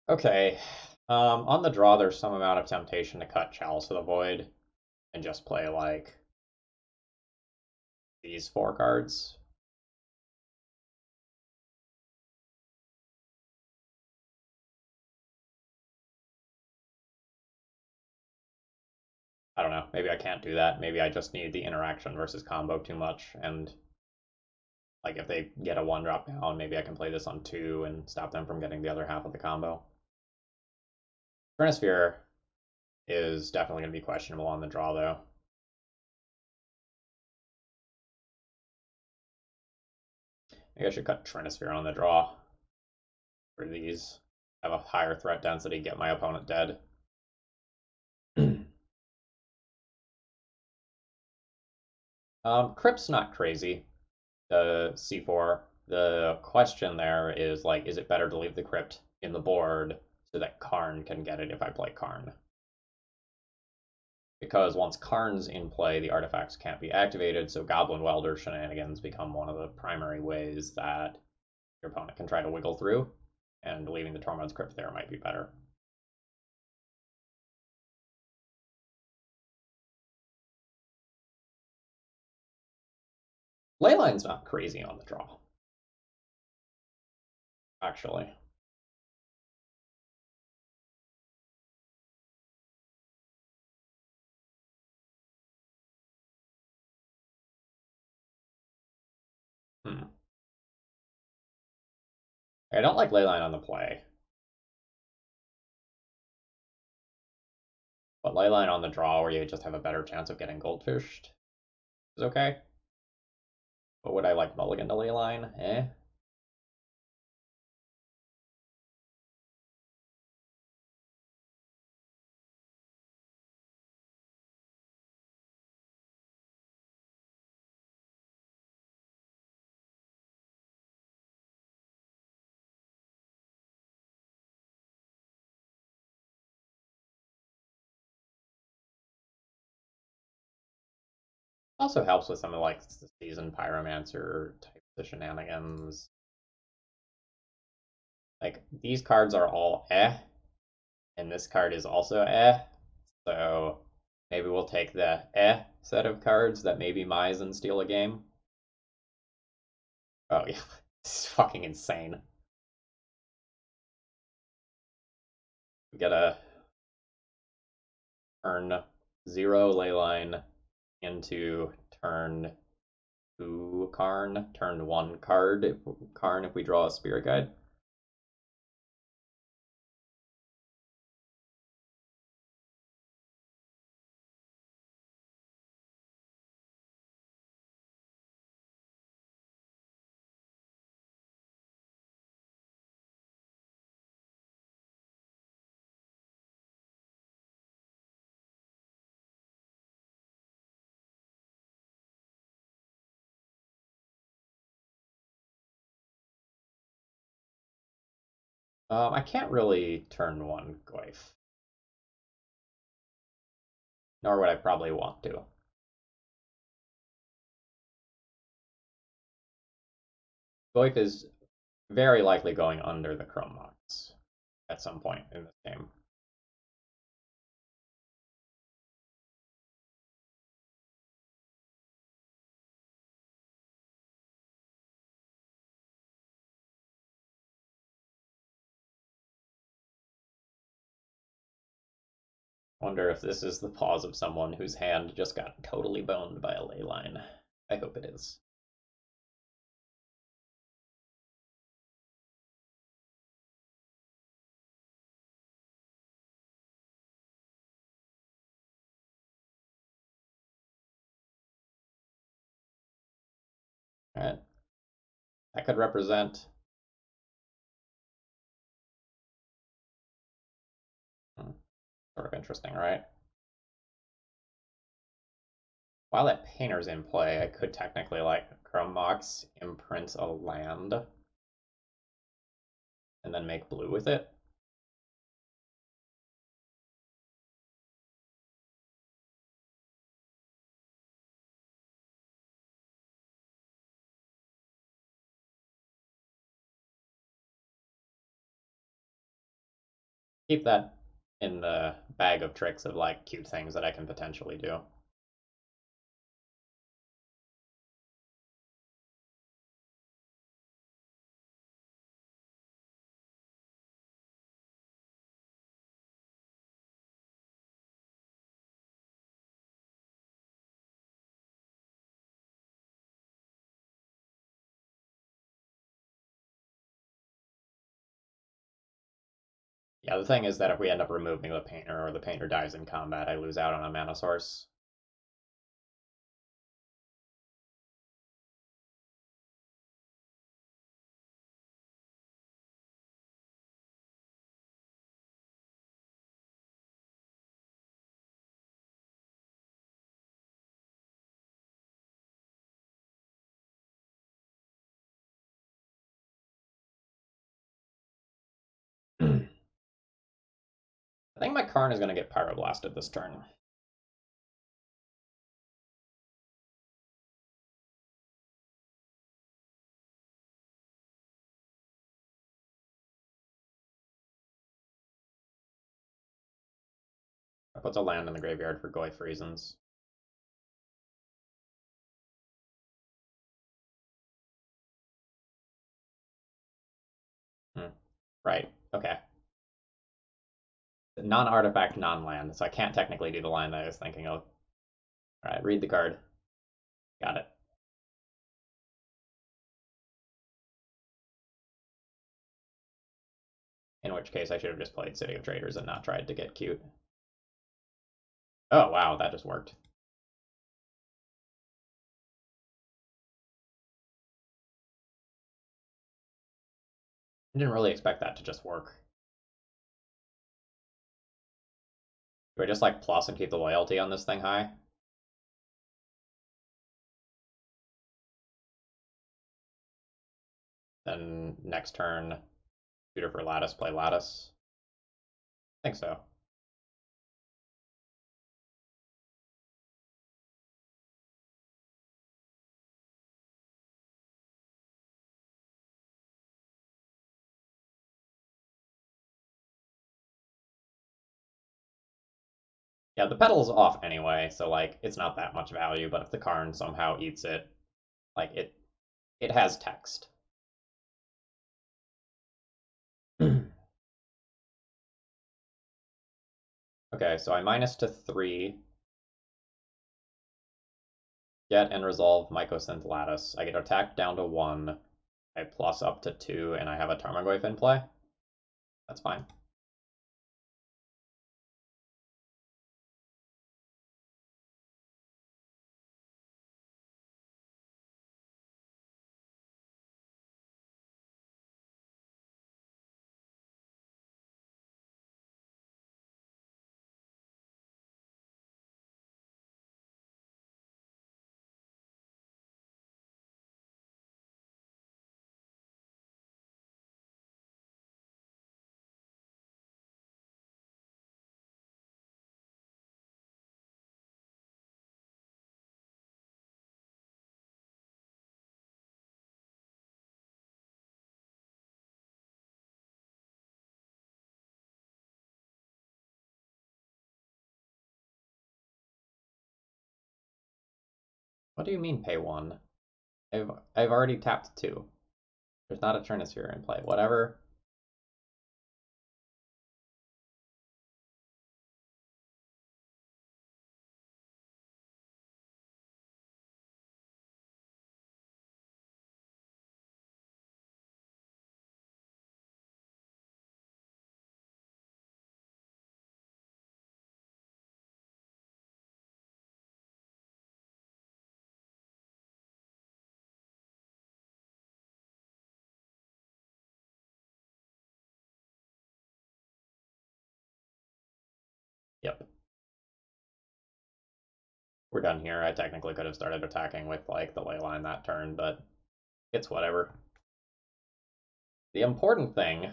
Okay. On the draw, there's some amount of temptation to cut Chalice of the Void and just play, like, these 4 cards. I don't know. Maybe I can't do that. Maybe I just need the interaction versus combo too much. And, like, if they get a 1-drop down, maybe I can play this on 2 and stop them from getting the other half of the combo. Trinisphere is definitely going to be questionable on the draw, though. Maybe I should cut Trinisphere on the draw for these. Have a higher threat density, get my opponent dead. Crypt's not crazy. The C4. The question there is, like, is it better to leave the Crypt in the board so that Karn can get it if I play Karn? Because once Karn's in play, the artifacts can't be activated, so Goblin Welder shenanigans become one of the primary ways that your opponent can try to wiggle through, and leaving the Tormod's Crypt there might be better. Leyline's not crazy on the draw, actually. Hmm. I don't like Leyline on the play, but Leyline on the draw, where you just have a better chance of getting goldfished, is okay. But would I like mulligan to Leyline? Eh. Also helps with some of, like, the seasoned pyromancer type of shenanigans. Like, these cards are all and this card is also so maybe we'll take the set of cards that maybe Mize and steal a game. Oh yeah, this is fucking insane. We get a turn 0 Leyline into turn 2 Karn, turn 1 Karn if we draw a Spirit Guide. I can't really turn 1 Goyf, nor would I probably want to. Goyf is very likely going under the Chrome Mox at some point in this game. Wonder if this is the pause of someone whose hand just got totally boned by a ley line. I hope it is. Alright. That could represent... sort of interesting, right? While that painter's in play, I could technically, like, Chrome Mox, imprint a land, and then make blue with it. Keep that in the bag of tricks of, like, cute things that I can potentially do. Yeah, the thing is that if we end up removing the painter or the painter dies in combat, I lose out on a mana source. I think my Karn is going to get Pyroblasted this turn. I put a land in the graveyard for Goyf reasons. Right, okay. Non-artifact, non-land, so I can't technically do the line that I was thinking of. Alright, read the card. Got it. In which case I should have just played City of Traders and not tried to get cute. Oh wow, that just worked. I didn't really expect that to just work. Do I just like plus and keep the loyalty on this thing high? Then next turn, tutor for Lattice, play Lattice. I think so. Yeah, the pedal's off anyway, so like it's not that much value, but if the Karn somehow eats it, like it has text. Okay, so I minus to 3, get and resolve Mycosynth Lattice. I get attacked down to 1, I plus up to 2, and I have a Tarmogoyf in play. That's fine. What do you mean pay 1? I've already tapped 2. There's not a Churnosphere in play. Whatever. Yep. We're done here. I technically could have started attacking with like the ley line that turn, but it's whatever. The important thing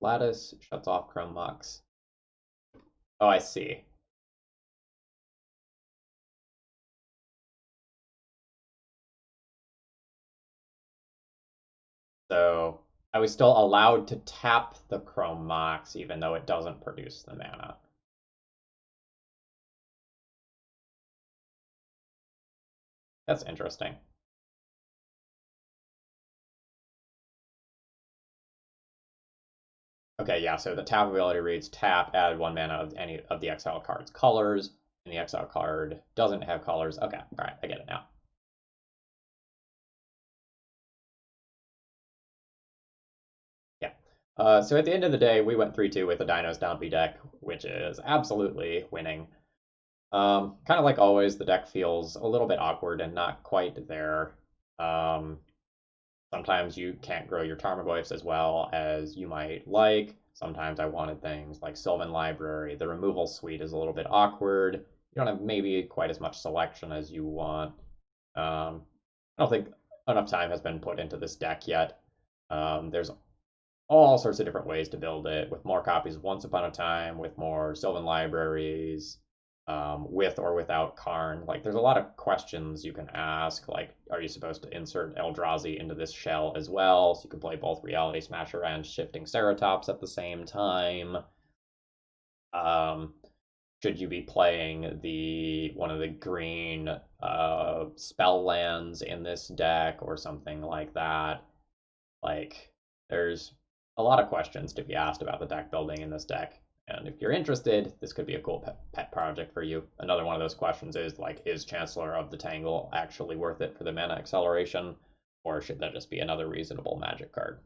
Lattice shuts off Chrome Mox. Oh, I see. So I was still allowed to tap the Chrome Mox even though it doesn't produce the mana. That's interesting. Okay, yeah, so the tap ability reads tap, add 1 mana of any of the exile card's colors, and the exile card doesn't have colors. Okay, alright, I get it now. Yeah. So at the end of the day, we went 3-2 with the Dino Stompy deck, which is absolutely winning. Kind of like always, the deck feels a little bit awkward and not quite there. Um, Sometimes you can't grow your Tarmogoyfs as well as you might like. Sometimes I wanted things like Sylvan Library. The removal suite is a little bit awkward. You don't have maybe quite as much selection as you want. I don't think enough time has been put into this deck yet. There's all sorts of different ways to build it, with more copies of Once Upon a Time, with more Sylvan Libraries, with or without Karn. Like, there's a lot of questions you can ask. Like, are you supposed to insert Eldrazi into this shell as well, so you can play both Reality Smasher and Shifting Ceratops at the same time? Um, should you be playing the one of the green spell lands in this deck or something like that? Like, there's a lot of questions to be asked about the deck building in this deck. And if you're interested, this could be a cool pet project for you. Another one of those questions is like, is Chancellor of the Tangle actually worth it for the mana acceleration? Or should that just be another reasonable magic card?